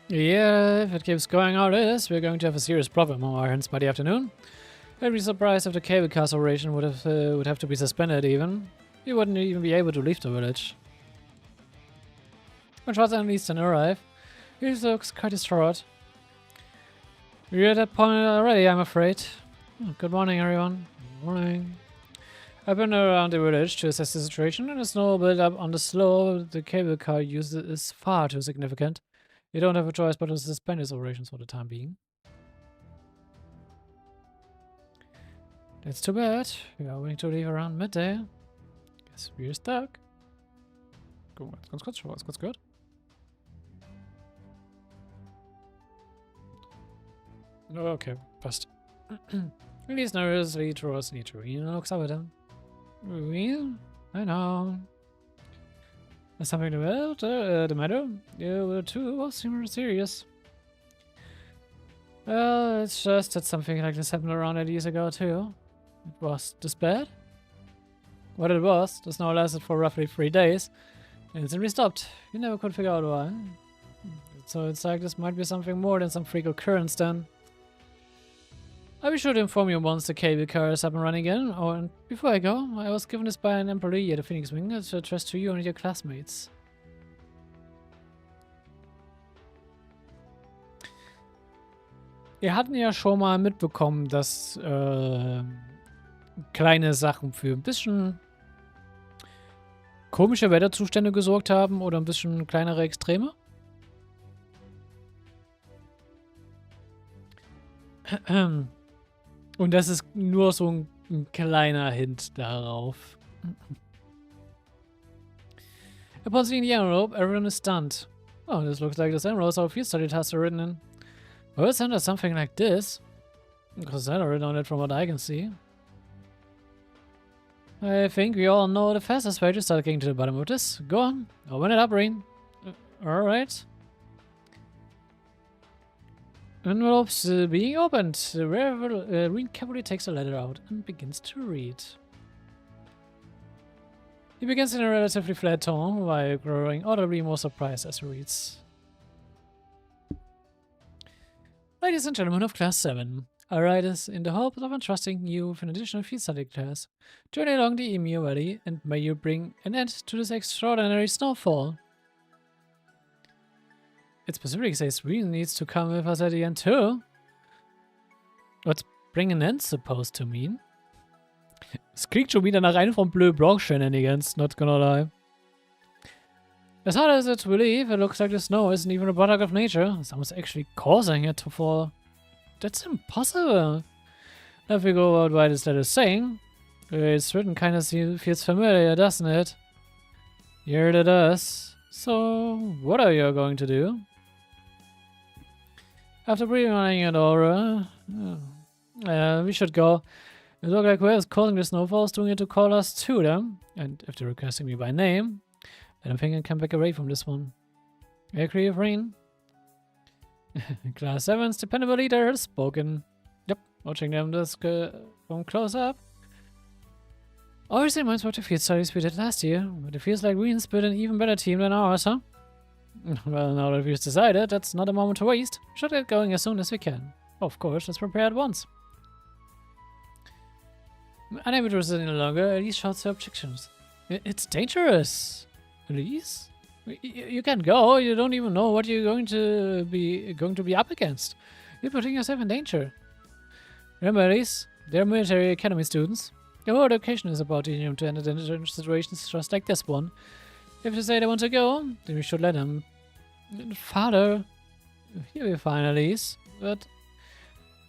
Yeah, if it keeps going how it is, we're going to have a serious problem on our hands by the afternoon. I'd be surprised if the cable car operation would have to be suspended even. We wouldn't even be able to leave the village. When Schwarz and Easton arrive, he looks quite distraught. We're at that point already, I'm afraid. Good morning, everyone. Good morning. I've been around the village to assess the situation, and the snow build-up on the slope the cable car uses is far too significant. You don't have a choice but to suspend its operations for the time being. That's too bad. We are willing to leave around midday. Guess we're stuck. Gucken wir ganz kurz, schon was kurz gehört. Okay, passt. Release nervously towards nature. Reen looks up at him. Reen? I know. There's something the matter? You two seem serious. Well, it's just that something like this happened around 8 years ago too. It was this bad? What it was, the snow lasted for roughly 3 days. And it simply stopped. You never could figure out why. So it's like this might be something more than some freak occurrence then. I'll be sure to inform you once the cable car is up and running again. Oh, and before I go, I was given this by an employee at the Phoenix Wing to address to you and your classmates. Wir hatten ja schon mal mitbekommen, dass kleine Sachen für ein bisschen komische Wetterzustände gesorgt haben oder ein bisschen kleinere Extreme. Und das ist nur so ein kleiner Hint darauf. Upon seeing the envelope, everyone is stunned. Oh, this looks like the same rows our field study tasks are written in. Well, it's under something like this. Because I written on it from what I can see. I think we all know the fastest way to start getting to the bottom of this. Go on, open it up, Rain. Alright. Envelopes being opened. Rain carefully takes a letter out and begins to read. He begins in a relatively flat tone, while growing audibly more surprised as he reads. Ladies and gentlemen of Class 7, I write this in the hope of entrusting you with an additional field study class. Journey along the Emu Valley, and may you bring an end to this extraordinary snowfall. It specifically says Rean needs to come with us at the end too. What's bring an end supposed to mean? Es klingt schon wieder nach einem von Bleu Blanc Shenanigans, not gonna lie. As hard as it's to believe, it looks like the snow isn't even a product of nature. Someone's actually causing it to fall. That's impossible. Now if we go about what this letter is saying, it's written kind of feels familiar, doesn't it? Here it does. So, what are you going to do? After breathing it over, we should go. It looks like whoever's causing the snowfalls doing it to call us to them. And if they're requesting me by name, I don't think I can back away from this one. I agree with Rain. Class 7's dependable leader has spoken. Yep, watching them just from close up. Always reminds me of the field studies we did last year, but it feels like Rain's built an even better team than ours, huh? Well, now that we've decided, that's not a moment to waste. We should get going as soon as we can. Of course, let's prepare at once. Unable to resist any longer, Elise shouts her objections. It's dangerous. Elise? You can't go. You don't even know what you're going to be up against. You're putting yourself in danger. Remember, Elise, they're military academy students. Their whole education is about teaching them to enter into situations just like this one. If they say they want to go, then we should let them. Father, you'll be fine, Elise. But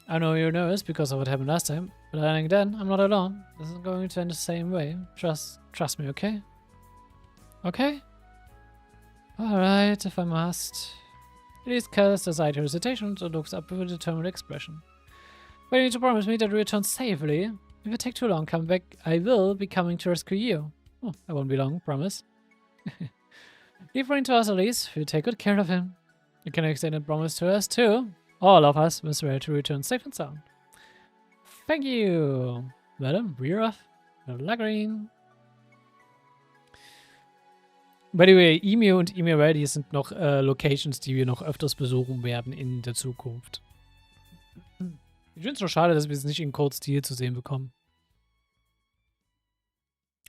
I know you're nervous because of what happened last time. But I think then I'm not alone. This is going to end the same way. Trust me, okay? Okay? Alright, if I must. Elise casts aside her hesitation and looks up with a determined expression. But you need to promise me that you return safely. If it takes too long, come back. I will be coming to rescue you. Oh, I won't be long, promise. Leave Rain to us, Elise. We'll take good care of him. You can extend a promise to us, too. All of us must swear to return safe and sound. Thank you. Madam, we're off. Good luck, Rain. By the way, Emu und Emu Valley sind noch Locations, die wir noch öfters besuchen werden in der Zukunft. Ich finde es nur schade, dass wir es nicht in Code-Stil zu sehen bekommen.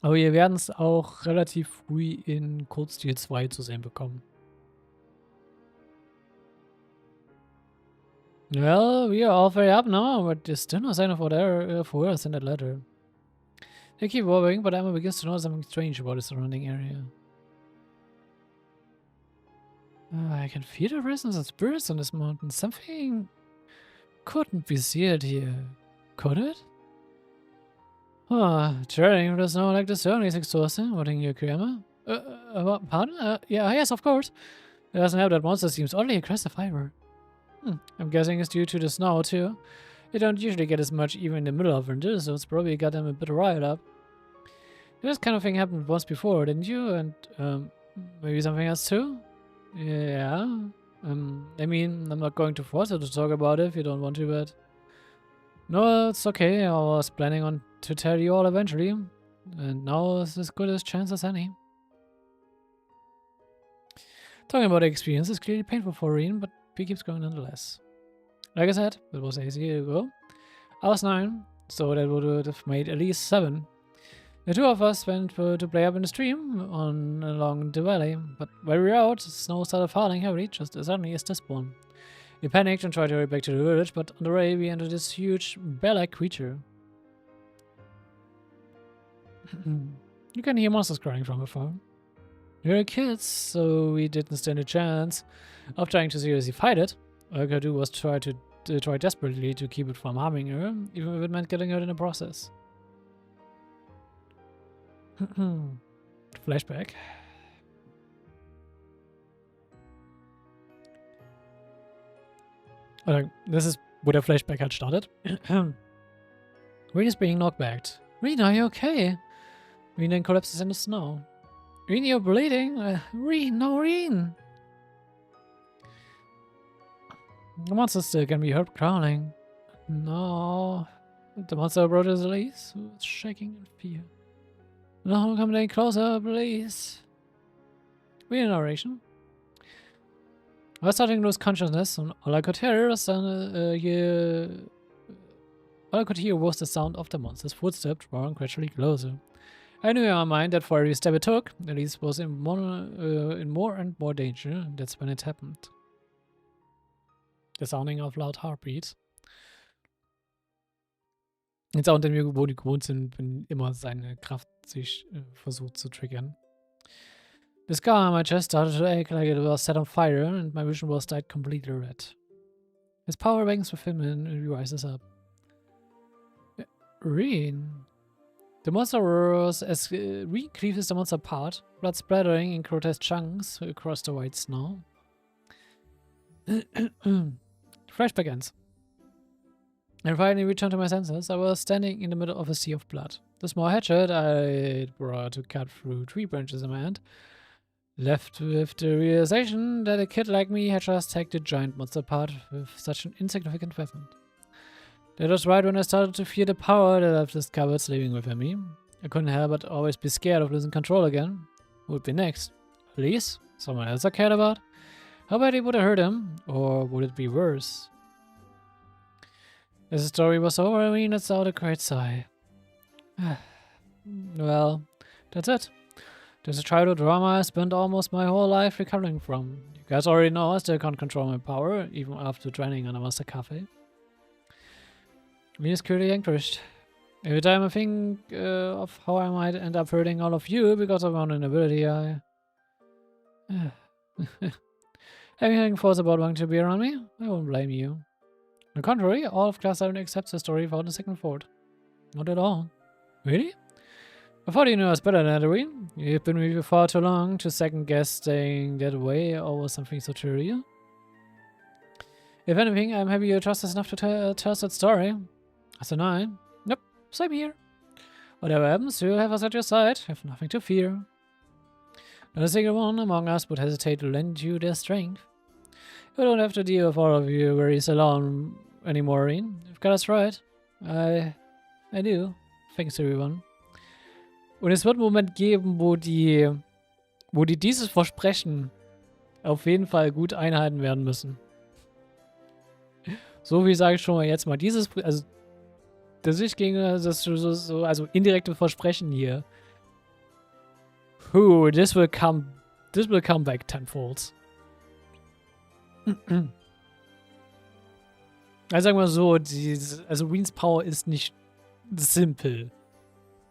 Aber wir werden es auch relativ früh in Code-Stil 2 zu sehen bekommen. Well, we are all very up now, but there's still no sign of whatever for us in that letter. They keep worrying, but Emma begins to know something strange about the surrounding area. I can feel the presence of spirits on this mountain. Something couldn't be sealed here, could it? Traveling through the snow like this certainly is exhausting. What in your grammar? Pardon? Yes, of course. It doesn't help that monster seems oddly aggressive either. I'm guessing it's due to the snow, too. They don't usually get as much even in the middle of winter, so it's probably got them a bit riled up. This kind of thing happened once before, didn't you? And maybe something else, too? Yeah. I mean, I'm not going to force you to talk about it if you don't want to, but... No, it's okay. I was planning on to tell you all eventually. And now is as good a chance as any. Talking about the experience is clearly painful for Reen, but he keeps going nonetheless. Like I said, it was 8 years ago. I was 9, so that would have made at least 7. The two of us went to play up in the stream along the valley, but when we were out, the snow started falling heavily just as suddenly as this one. We panicked and tried to hurry back to the village, but on the way we entered this huge bear-like creature. You can hear monsters crying from afar. We were kids, so we didn't stand a chance of trying to seriously fight it. All I could do was try desperately to keep it from harming her, even if it meant getting hurt in the process. Flashback. This is where the flashback had started. Reen is being knocked back. Reen, are you okay? Reen then collapses in the snow. Reen, you're bleeding. Reen, no, Reen. The monster still can be heard growling. No. The monster approaches Elise, who is shaking in fear. No, come any closer, please. Read a narration. I was starting to lose consciousness, and all I could hear was the sound of the monster's footsteps drawing gradually closer. I knew in my mind that for every step it took, Elise was in more and more danger. That's when it happened. The sounding of loud heartbeats. Ein Sound, den wir gewohnt sind, wenn immer seine Kraft sich versucht zu triggern. The scar on my chest started to ache like it was set on fire, and my vision was dyed completely red. His power bangs with him and he rises up. Reen. The monster roars as Reen cleaves the monster apart, blood splattering in grotesque chunks across the white snow. Flashback ends. I finally returned to my senses. I was standing in the middle of a sea of blood. The small hatchet I brought to cut through tree branches in my hand, left with the realization that a kid like me had just hacked a giant monster apart with such an insignificant weapon. That was right when I started to fear the power that I've discovered sleeping within me. I couldn't help but always be scared of losing control again. Who would be next? Elise? Someone else I cared about? How badly would I hurt him? Or would it be worse? As the story was over, I let out a great sigh. Well, that's it. There's a childhood drama I spent almost my whole life recovering from. You guys already know I still can't control my power, even after training on a master cafe. Me is clearly anguished. Every time I think of how I might end up hurting all of you because of my own inability, I... Having thoughts about wanting to be around me, I won't blame you. On the contrary, all of Class 7 accepts the story without a second thought. Not at all. Really? I thought you knew us better than that, Irene. You've been with me for far too long to second guess staying that way over something so trivial. If anything, I'm happy you trust us enough to tell us that story. As a 9. Nope, same here. Whatever happens, you'll have us at your side. Have nothing to fear. Not a single one among us would hesitate to lend you their strength. You don't have to deal with all of your worries alone anymore, Irene. You've got us right. I do. Thanks, everyone. Und es wird einen Moment geben, wo die dieses Versprechen auf jeden Fall gut einhalten werden müssen. So wie sage ich schon mal jetzt mal, also das ich gegen das also indirekte Versprechen hier. This will come back tenfold. Also sagen wir so, also Reens Power ist nicht simpel.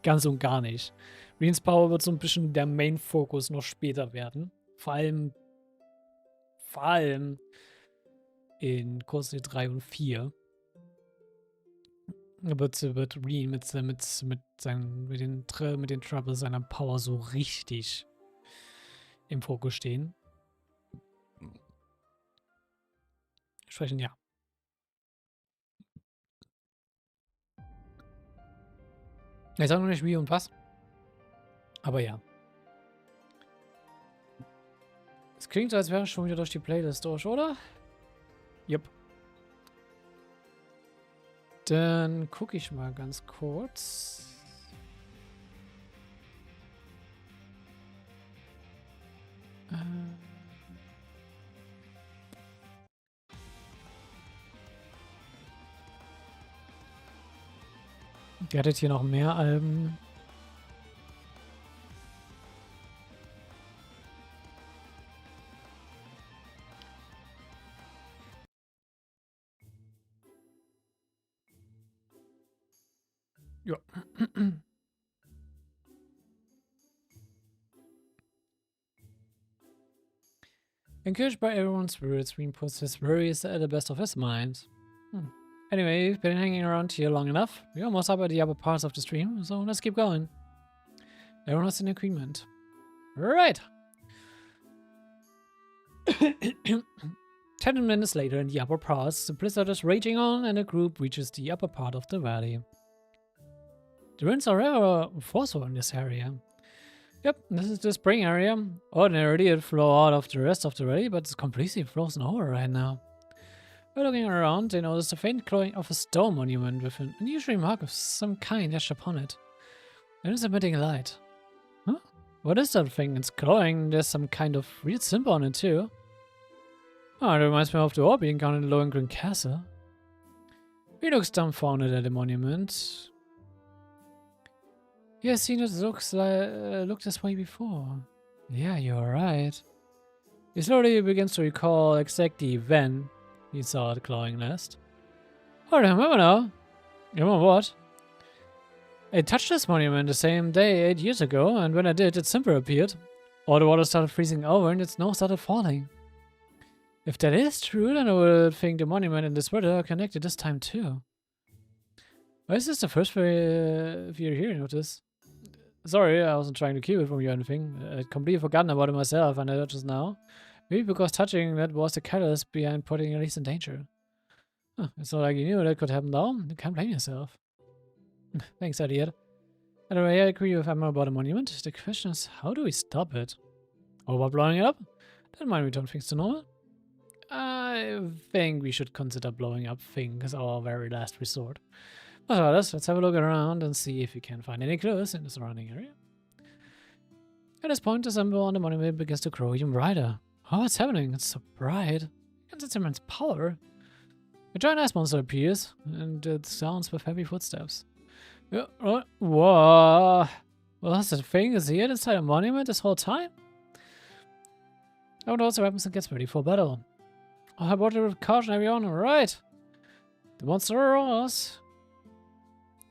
Ganz und gar nicht. Reens Power wird so ein bisschen der Main-Fokus noch später werden. Vor allem in Kurs 3 und 4. Wird Reen mit den Troubles seiner Power so richtig im Fokus stehen. Sprechen, ja. Ich sage noch nicht wie und was. Aber ja. Es klingt so, als wäre ich schon wieder durch die Playlist durch, oder? Jupp. Dann gucke ich mal ganz kurz. Ihr hattet hier noch mehr Alben. Ja. Encouraged by everyone's words, Green puts his worries at the best of his mind. Anyway, we've been hanging around here long enough. We're almost up at the upper parts of the stream, so let's keep going. Everyone was in agreement. Right. 10 minutes later, in the upper parts, the blizzard is raging on and the group reaches the upper part of the valley. The winds are ever forceful in this area. Yep, this is the spring area. Ordinarily, it'd flow out of the rest of the valley, but it's completely frozen over right now. While looking around, they notice the faint glowing of a stone monument with an unusual mark of some kind etched upon it. And it's emitting light. Huh? What is that thing? It's glowing. There's some kind of weird symbol on it too. Oh, it reminds me of the orb being encountered in the Lohengrin Castle. He looks dumbfounded at the monument. He has seen it look this way before. Yeah, you're right. He slowly begins to recall exactly when he saw the glowing nest. Oh, I remember now. You remember what? I touched this monument the same day 8 years ago, and when I did, its symbol appeared. All the water started freezing over and its snow started falling. If that is true, then I would think the monument and this weather are connected this time too. Why is this the first we're hearing of this? Sorry, I wasn't trying to keep it from you or anything. I'd completely forgotten about it myself, and I just now. Maybe because touching that was the catalyst behind putting Elise in danger. Huh, it's not like you knew that could happen though. You can't blame yourself. Thanks, idiot. Anyway, I agree with Emma about the monument. The question is, how do we stop it? Over blowing it up? That might return things to normal. I think we should consider blowing up things as our very last resort. But let's have a look around and see if we can find any clues in the surrounding area. At this point, the symbol on the monument begins to grow even brighter. Oh, what's happening? It's so bright. It's immense power. A giant ice monster appears, and it sounds with heavy footsteps. Whoa! Well, that's the thing. Is here inside a monument this whole time? Everyone also weapons and gets ready for battle. Oh, I brought it with caution, everyone. Right. The monster roars.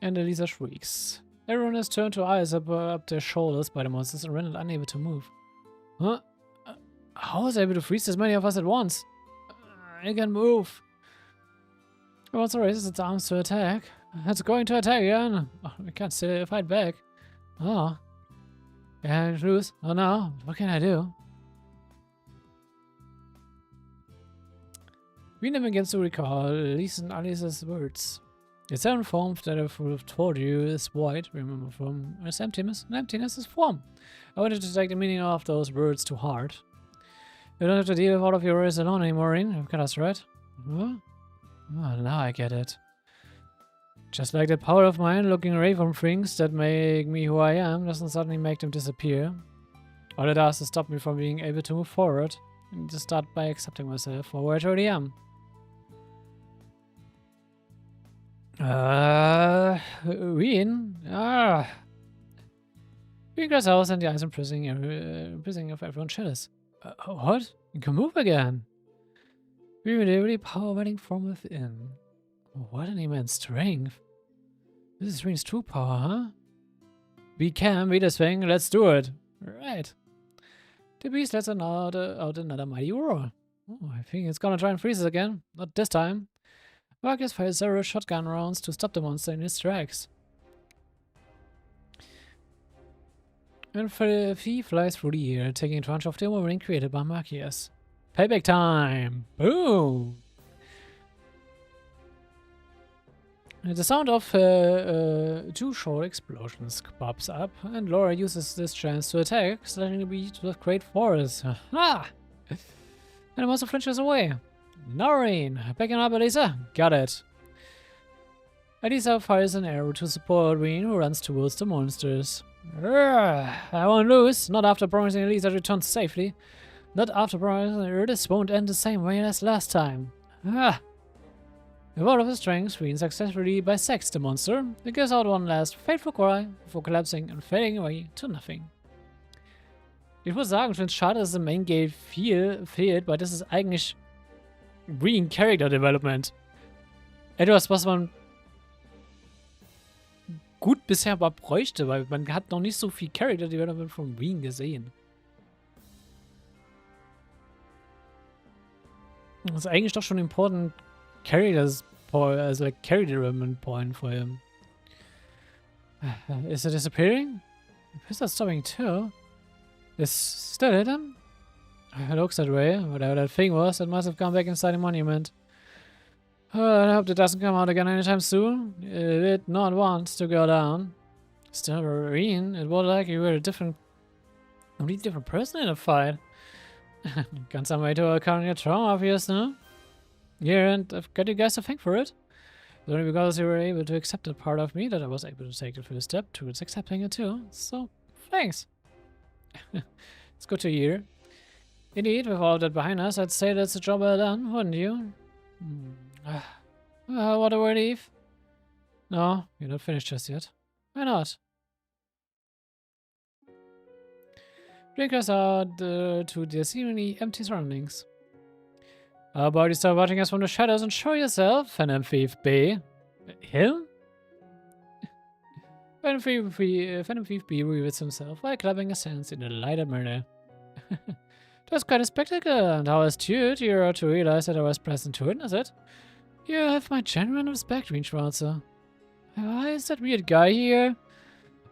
And Elisa shrieks. Everyone is turned to eyes up their shoulders by the monsters and rendered unable to move. Huh? How was I able to freeze as many of us at once? I can move. The monster raises its arms to attack. It's going to attack again. Oh, we can't still fight back. Oh. Yeah, lose. Oh no. What can I do? Rena begins to recall Elise and Alice's words. It's an form that I would have told you is void, remember from its emptiness. And emptiness is form. I wanted to take the meaning of those words to heart. You don't have to deal with all of your worries alone anymore, Maureen. I've got us right. Huh? Oh, now I get it. Just like that power of mine, looking away from things that make me who I am doesn't suddenly make them disappear. All it does is stop me from being able to move forward. And just start by accepting myself for where I truly am. Wien? Wien grows house and the eyes imprisoning of everyone's shadows. What? You can move again. We really power running from within. What an immense strength. This is Ween's true power, huh? We can beat this thing, let's do it. Right. The beast lets out another mighty roar. Oh, I think it's gonna try and freeze us again. Not this time. Marcus fires several shotgun rounds to stop the monster in its tracks. And Fee flies through the air, taking advantage of the overwhelming created by Marcus. Payback time! Boom! The sound of 2 short explosions pops up, and Laura uses this chance to attack, slashing the beast with great force. Ha! And the monster flinches away. Noreen, backing up Elisa. Got it. Elisa fires an arrow to support Ween, who runs towards the monsters. I won't lose, not after promising Elisa returns safely. Not after promising her this won't end the same way as last time. With all of his strength, Reen successfully bisects the monster. It gives out one last fateful cry before collapsing and fading away to nothing. Ich muss sagen, ich finde es schade, dass es im Main Game viel fehlt, weil das ist eigentlich Reen Character Development. Etwas, was man gut bisher aber bräuchte, weil man hat noch nicht so viel Character Development von Reen gesehen. Das ist eigentlich doch schon important Character Development point for him. Is it disappearing? Is that stopping too? Is still hidden? It looks that way. Whatever that thing was, it must have gone back inside the monument. I hope it doesn't come out again anytime soon. It did not want to go down. Still, Reen, it was like you were a completely different person in a fight. Got some way to overcome your trauma, obviously. Yeah, and I've got you guys to thank for it. It's only because you were able to accept that part of me that I was able to take the first step towards accepting it too. So, thanks. It's good to hear. Indeed, with all of that behind us, I'd say that's a job well done, wouldn't you? What a relief. No, you're not finished just yet. Why not? Bring us out to the seemingly empty surroundings. How about you start watching us from the shadows and show yourself, Phantom Thief B? Him? Phantom Thief B reveals himself while clapping his hands in a lighted manner. That's quite a spectacle, and how astute you are to realize that I was present to witness it. You have my genuine respect, Schwarzer. Why is that weird guy here?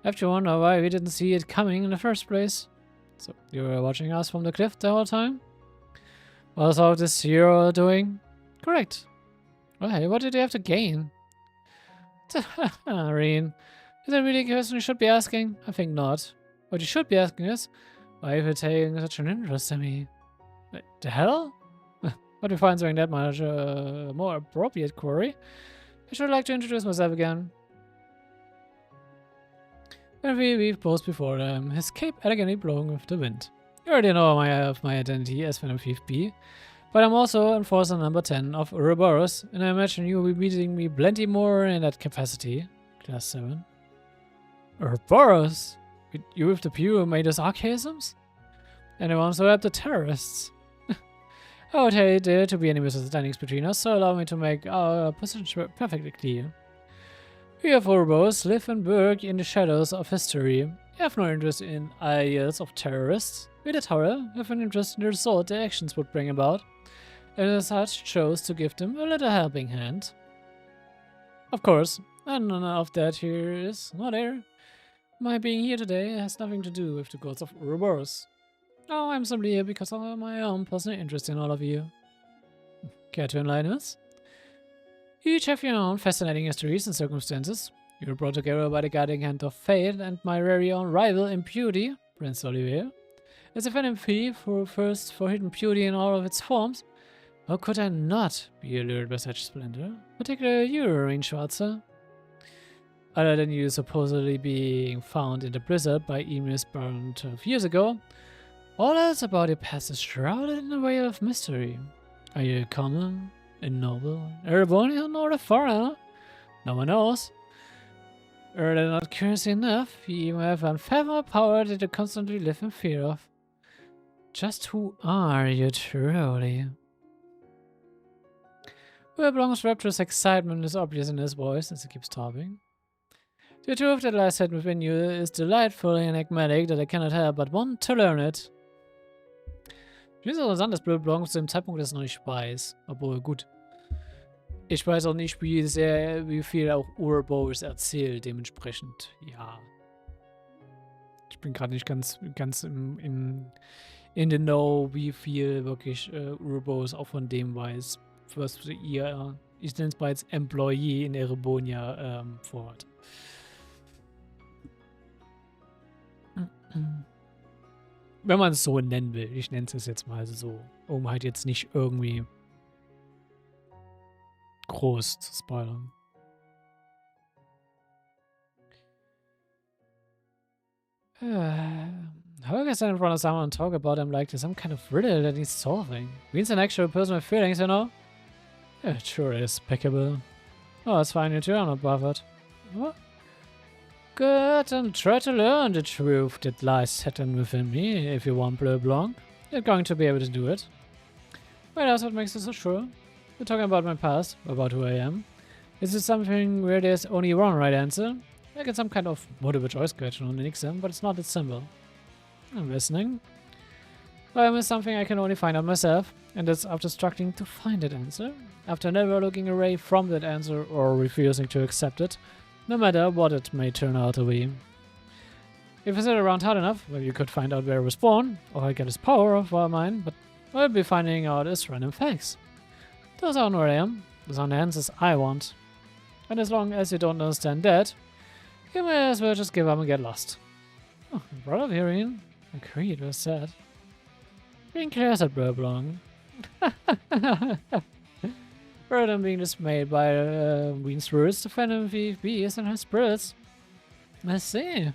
I have to wonder why we didn't see it coming in the first place. So, you were watching us from the cliff the whole time? What was all this hero doing? Correct. Well, hey, what did you have to gain? Reen, is that really a question you should be asking? I think not. What you should be asking is, why have you taken such an interest in me? The hell? But we find something that much more appropriate query. I should like to introduce myself again. And we've posed before them, his cape elegantly blowing with the wind. You already know my identity as Phantom Thief B, but I'm also Enforcer number 10 of Erebonia, and I imagine you will be meeting me plenty more in that capacity. Class 7. Erebonia? You with the people who made us archaisms? And the ones who helped the terrorists? I would hate there to be any misunderstandings between us, so allow me to make our position perfectly clear. We of Erebonia live and work in the shadows of history. We have no interest in ideas of terrorists. We did, however, have an interest in the result their actions would bring about, and as such chose to give them a little helping hand. Of course, and none of that here is not there. My being here today has nothing to do with the gods of Erebonia. Oh, I'm simply here because of my own personal interest in all of you. Care to enlighten us? Each have your own fascinating histories and circumstances. You were brought together by the guiding hand of fate and my very own rival in beauty, Prince Olivier. As a Phantom Thief who thirsts for hidden beauty in all of its forms, how could I not be allured by such splendor? Particularly you, Schwarzer. Other than you supposedly being found in the blizzard by Emus burned 12 years ago, all else about your past is shrouded in a veil of mystery. Are you a common, a noble, Erebonian, or a foreigner? No one knows. Are they not curious enough? You even have unfathomable power that you constantly live in fear of. Just who are you truly? Whereblong's rapturous excitement is obvious in his voice as he keeps talking. The truth that lies hidden within you is delightfully enigmatic that I cannot help but want to learn it. Ich finde es interessant, dass Whereblong zu dem Zeitpunkt das noch nicht weiß. Obwohl, gut. Ich weiß auch nicht, wie viel auch Erebonia erzählt, dementsprechend, ja. Ich bin gerade nicht ganz in the know, wie viel wirklich Erebonia auch von dem weiß, was ihr, ich nenne es mal jetzt Employee in Erebonia vorhat. Wenn man es so nennen will. Ich nenne es jetzt mal so, um halt jetzt nicht irgendwie groß zu spoilern. How can I stand in front of someone and talk about them like there's some kind of riddle that needs solving? Means an actual person with feelings, you know? It sure is pickable. Oh, it's fine, you too, I'm not bothered. What? Good, and try to learn the truth that lies hidden within me, if you want, bleu blanc. You're going to be able to do it. Well, that's what makes it so sure. We're talking about my past, about who I am. Is it something where there's only one right answer? Like it's some kind of multiple choice question on the exam, but it's not that simple. I'm listening. Well, is something I can only find out myself, and that's after struggling to find that answer, after never looking away from that answer or refusing to accept it, no matter what it may turn out to be. If I sit around hard enough, well, you could find out where I was born, or I get his power of mine, but what I'll be finding out is random facts. Those aren't where I am, those aren't the answers I want. And as long as you don't understand that, you may as well just give up and get lost. Oh, brought up here, Ian. Agreed, well said. Being clear said Blanc. Rather than being dismayed by Ween's words, the Phantom VFB is in her spirits. I see.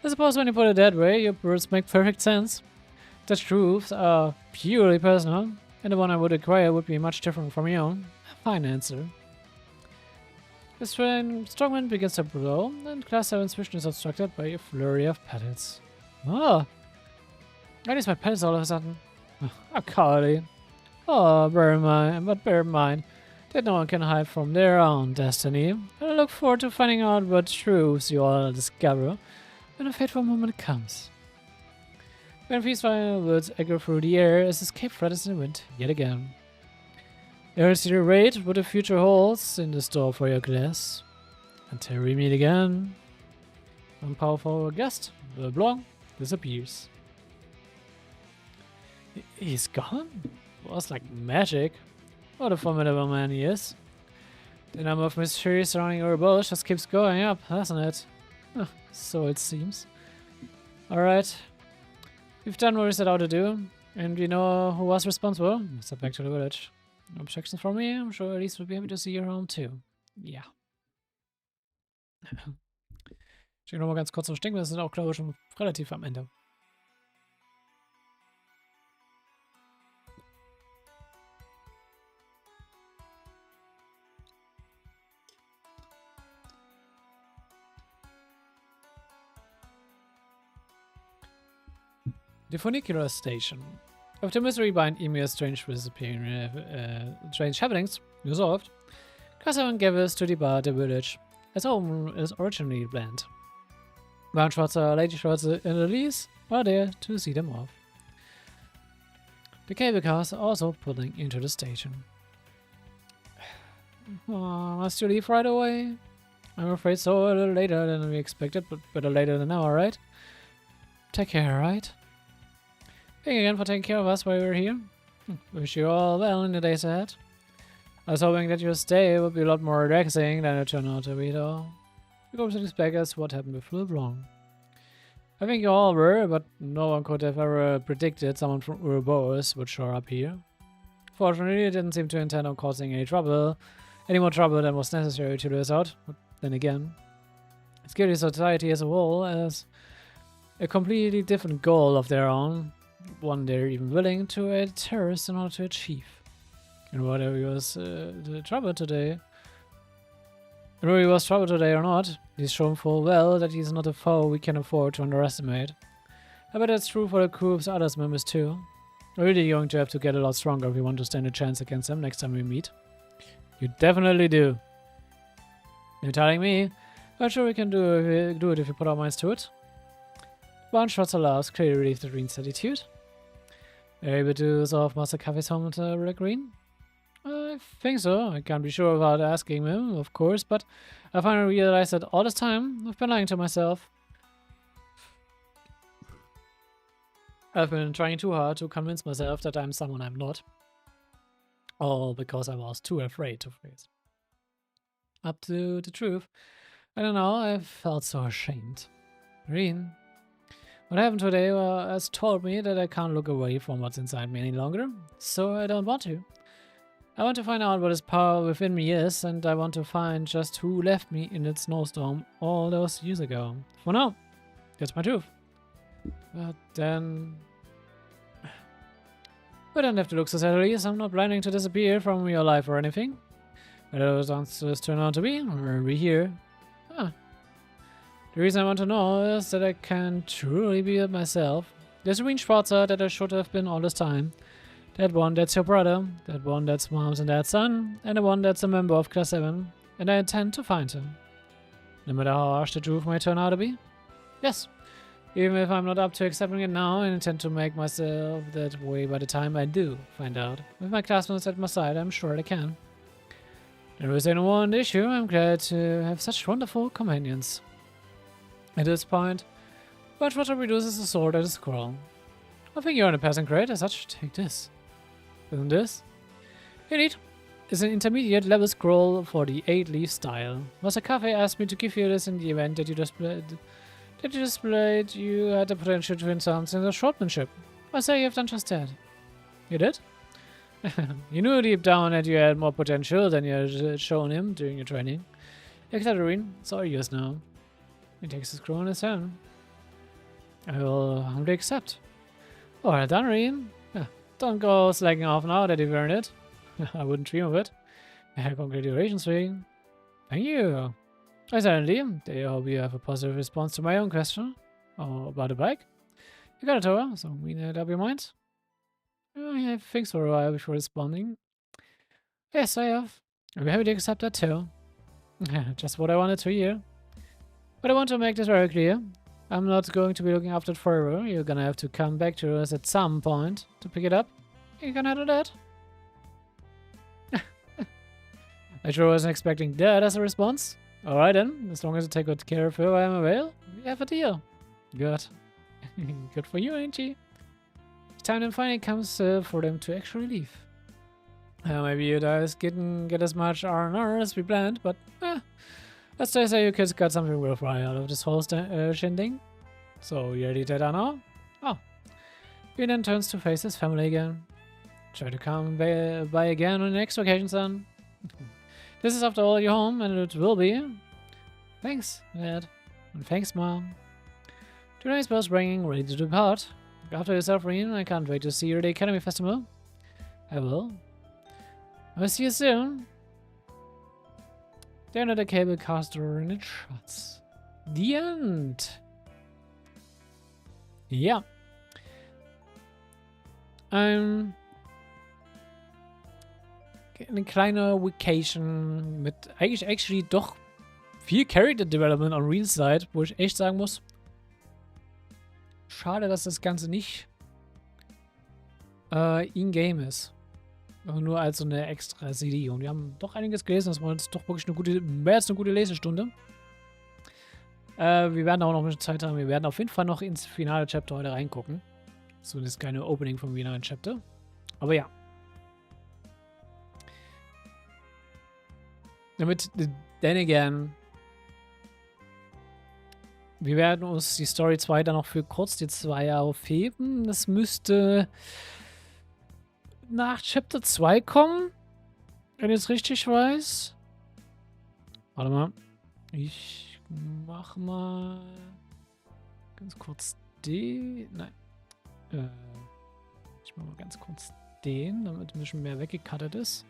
I suppose when you put it that way, your words make perfect sense. The truths are purely personal, and the one I would acquire would be much different from your own. A fine answer. The strongman begins to blow, and Class 7's vision is obstructed by a flurry of petals. Oh! I need my petals all of a sudden. Oh, Carly. Oh, bear in mind that no one can hide from their own destiny. And I look forward to finding out what truths you all discover when a fateful moment comes. When these final words echo through the air as escape threatens in the wind yet again. Earnestly rate what the future holds in the store for your glass. Until we meet again. One powerful guest, the Blanc, disappears. He's gone? It was like magic. What a formidable man he is. The number of mysteries surrounding Erebonia just keeps going up, hasn't it? So it seems. Alright. We've done what we set out to do, and we know who was responsible. Let's head back to the village. No objections from me. I'm sure Elise will be happy to see you around too. Ja. Ich will noch mal ganz kurz noch denken, wir sind auch, glaube ich, schon relativ am Ende. The funicular station. After misery behind Emir's strange disappearing, strange happenings resolved, Kassan gathers to depart the village, as home is originally planned. Baron Schwarzer, Lady Schwarzer, and Elise are there to see them off. The cable cars are also pulling into the station. Oh, must you leave right away? I'm afraid so, a little later than we expected, but better later than now, right? Take care, right? Thank you again for taking care of us while we were here. Wish you all well in the days ahead. I was hoping that your stay would be a lot more relaxing than it turned out to be, though. We go to this back as what happened with LeBlanc. I think you all were, but no one could have ever predicted someone from Erebonia would show up here. Fortunately, it didn't seem to intend on causing any more trouble than was necessary to do this out. But then again, it's clearly society as a whole has a completely different goal of their own. One they're even willing to aid terrorists in order to achieve. And whether he was trouble today, or not, he's shown full well that he's not a foe we can afford to underestimate. I bet that's true for the group's other members too. We're really going to have to get a lot stronger if we want to stand a chance against them next time we meet. You definitely do. You're telling me? I'm sure we can do it if we put our minds to it. One shot laughs, clearly relieved at Green's attitude. Able to solve Master Caffe's home to Green? I think so. I can't be sure without asking him, of course, but I finally realized that all this time I've been lying to myself. I've been trying too hard to convince myself that I'm someone I'm not. All because I was too afraid to face up to the truth. I don't know, I felt so ashamed. Green. What happened today has told me that I can't look away from what's inside me any longer, so I don't want to. I want to find out what his power within me is, and I want to find just who left me in that snowstorm all those years ago. For now, that's my truth. But then... We don't have to look so sad, at least. I'm not planning to disappear from your life or anything. Whatever those answers turn out to be, we'll be here. Ah. The reason I want to know is that I can truly be it myself. There's a green Schwarzer that I should have been all this time. That one that's your brother, that one that's mom's and dad's son, and the one that's a member of Class 7. And I intend to find him. No matter how harsh the truth may turn out to be. Yes. Even if I'm not up to accepting it now, I intend to make myself that way by the time I do find out. With my classmates at my side, I'm sure I can. There isn't one issue. I'm glad to have such wonderful companions. At this point, what reduces the sword at a scroll. I think you're in a passing grade, as such, take this. Isn't this? Indeed. It's an intermediate level scroll for the 8-leaf style. Master Cafe asked me to give you this in the event that you displayed you had the potential to win something in shortmanship. I say you have done just that. You did? You knew deep down that you had more potential than you had shown him during your training. Eclaterine, it's all yours now. He takes the scroll in his hand. I will humbly accept. Oh, well done, Reen. Don't go slacking off now that you've earned it. I wouldn't dream of it. Congratulations, Reen. Thank you. I certainly hope you have a positive response to my own question. Oh, about the bike. You got it, Tora, so we made up your mind. I have things for a while before responding. Yes, I have. I'll be happy to accept that too. Just what I wanted to hear. But I want to make this very clear. I'm not going to be looking after it forever. You're gonna have to come back to us at some point to pick it up. You can handle that? I sure wasn't expecting that as a response. Alright then, as long as you take good care of her while I'm away, we have a deal. Good. Good for you, ain't she? Time then finally comes for them to actually leave. Maybe you guys get as much R&R as we planned, but let's just say you kids got something worthwhile out of this whole shindig. So you ready to now? Oh. He then turns to face his family again. Try to come by again on the next occasion, son. This is after all your home, and it will be. Thanks, Dad. And thanks, Mom. Today's bell's ringing, ready to depart. Look after yourself, Reen. I can't wait to see you at the Academy Festival. I will. I'll see you soon. Down at the cable caster and it shuts. The end. Ja. Eine kleine Vacation mit eigentlich actually doch viel Character Development on Reens Side, wo ich echt sagen muss, schade, dass das Ganze nicht in-game ist. Aber nur als so eine extra CD. Und wir haben doch einiges gelesen, das war jetzt doch wirklich mehr als eine gute Lesestunde. Wir werden auch noch ein bisschen Zeit haben. Wir werden auf jeden Fall noch ins finale Chapter heute reingucken. So, das ist keine Opening vom finalen Chapter. Aber ja. Damit, then again, wir werden uns die Story 2 dann noch für kurz die 2 aufheben. Das müsste nach Chapter 2 kommen, wenn ich es richtig weiß. Warte mal. Ich mach mal ganz kurz den. Nein. Ich mach mal ganz kurz den, damit ein bisschen mehr weggecuttet ist.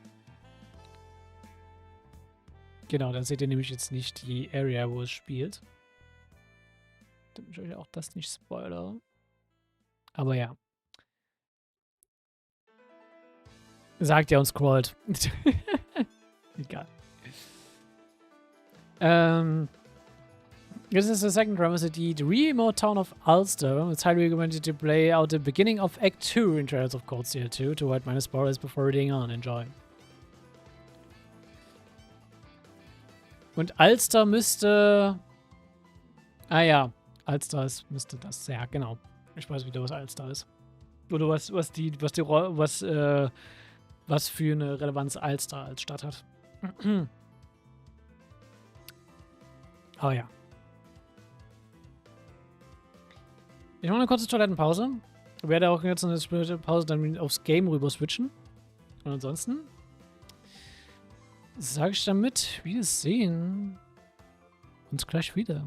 Genau, dann seht ihr nämlich jetzt nicht die Area, wo es spielt. Damit ich euch auch das nicht spoilere. Aber ja. Sagt ja und scrollt. Egal. This is the second drama city, the remote town of Ulster. It's highly recommended to play out the beginning of Act 2 in Trails of Cold Steel 2 to avoid minor spoilers before reading on. Enjoy. Und Ulster müsste... Ah ja, Ulster müsste das. Ja, genau. Ich weiß wieder, was Ulster ist. Oder was für eine Relevanz Ulster als Stadt hat. Aber ja. Ich mache eine kurze Toilettenpause. Ich werde auch jetzt eine Pause dann aufs Game rüber switchen. Und ansonsten sage ich damit, wir sehen uns gleich wieder.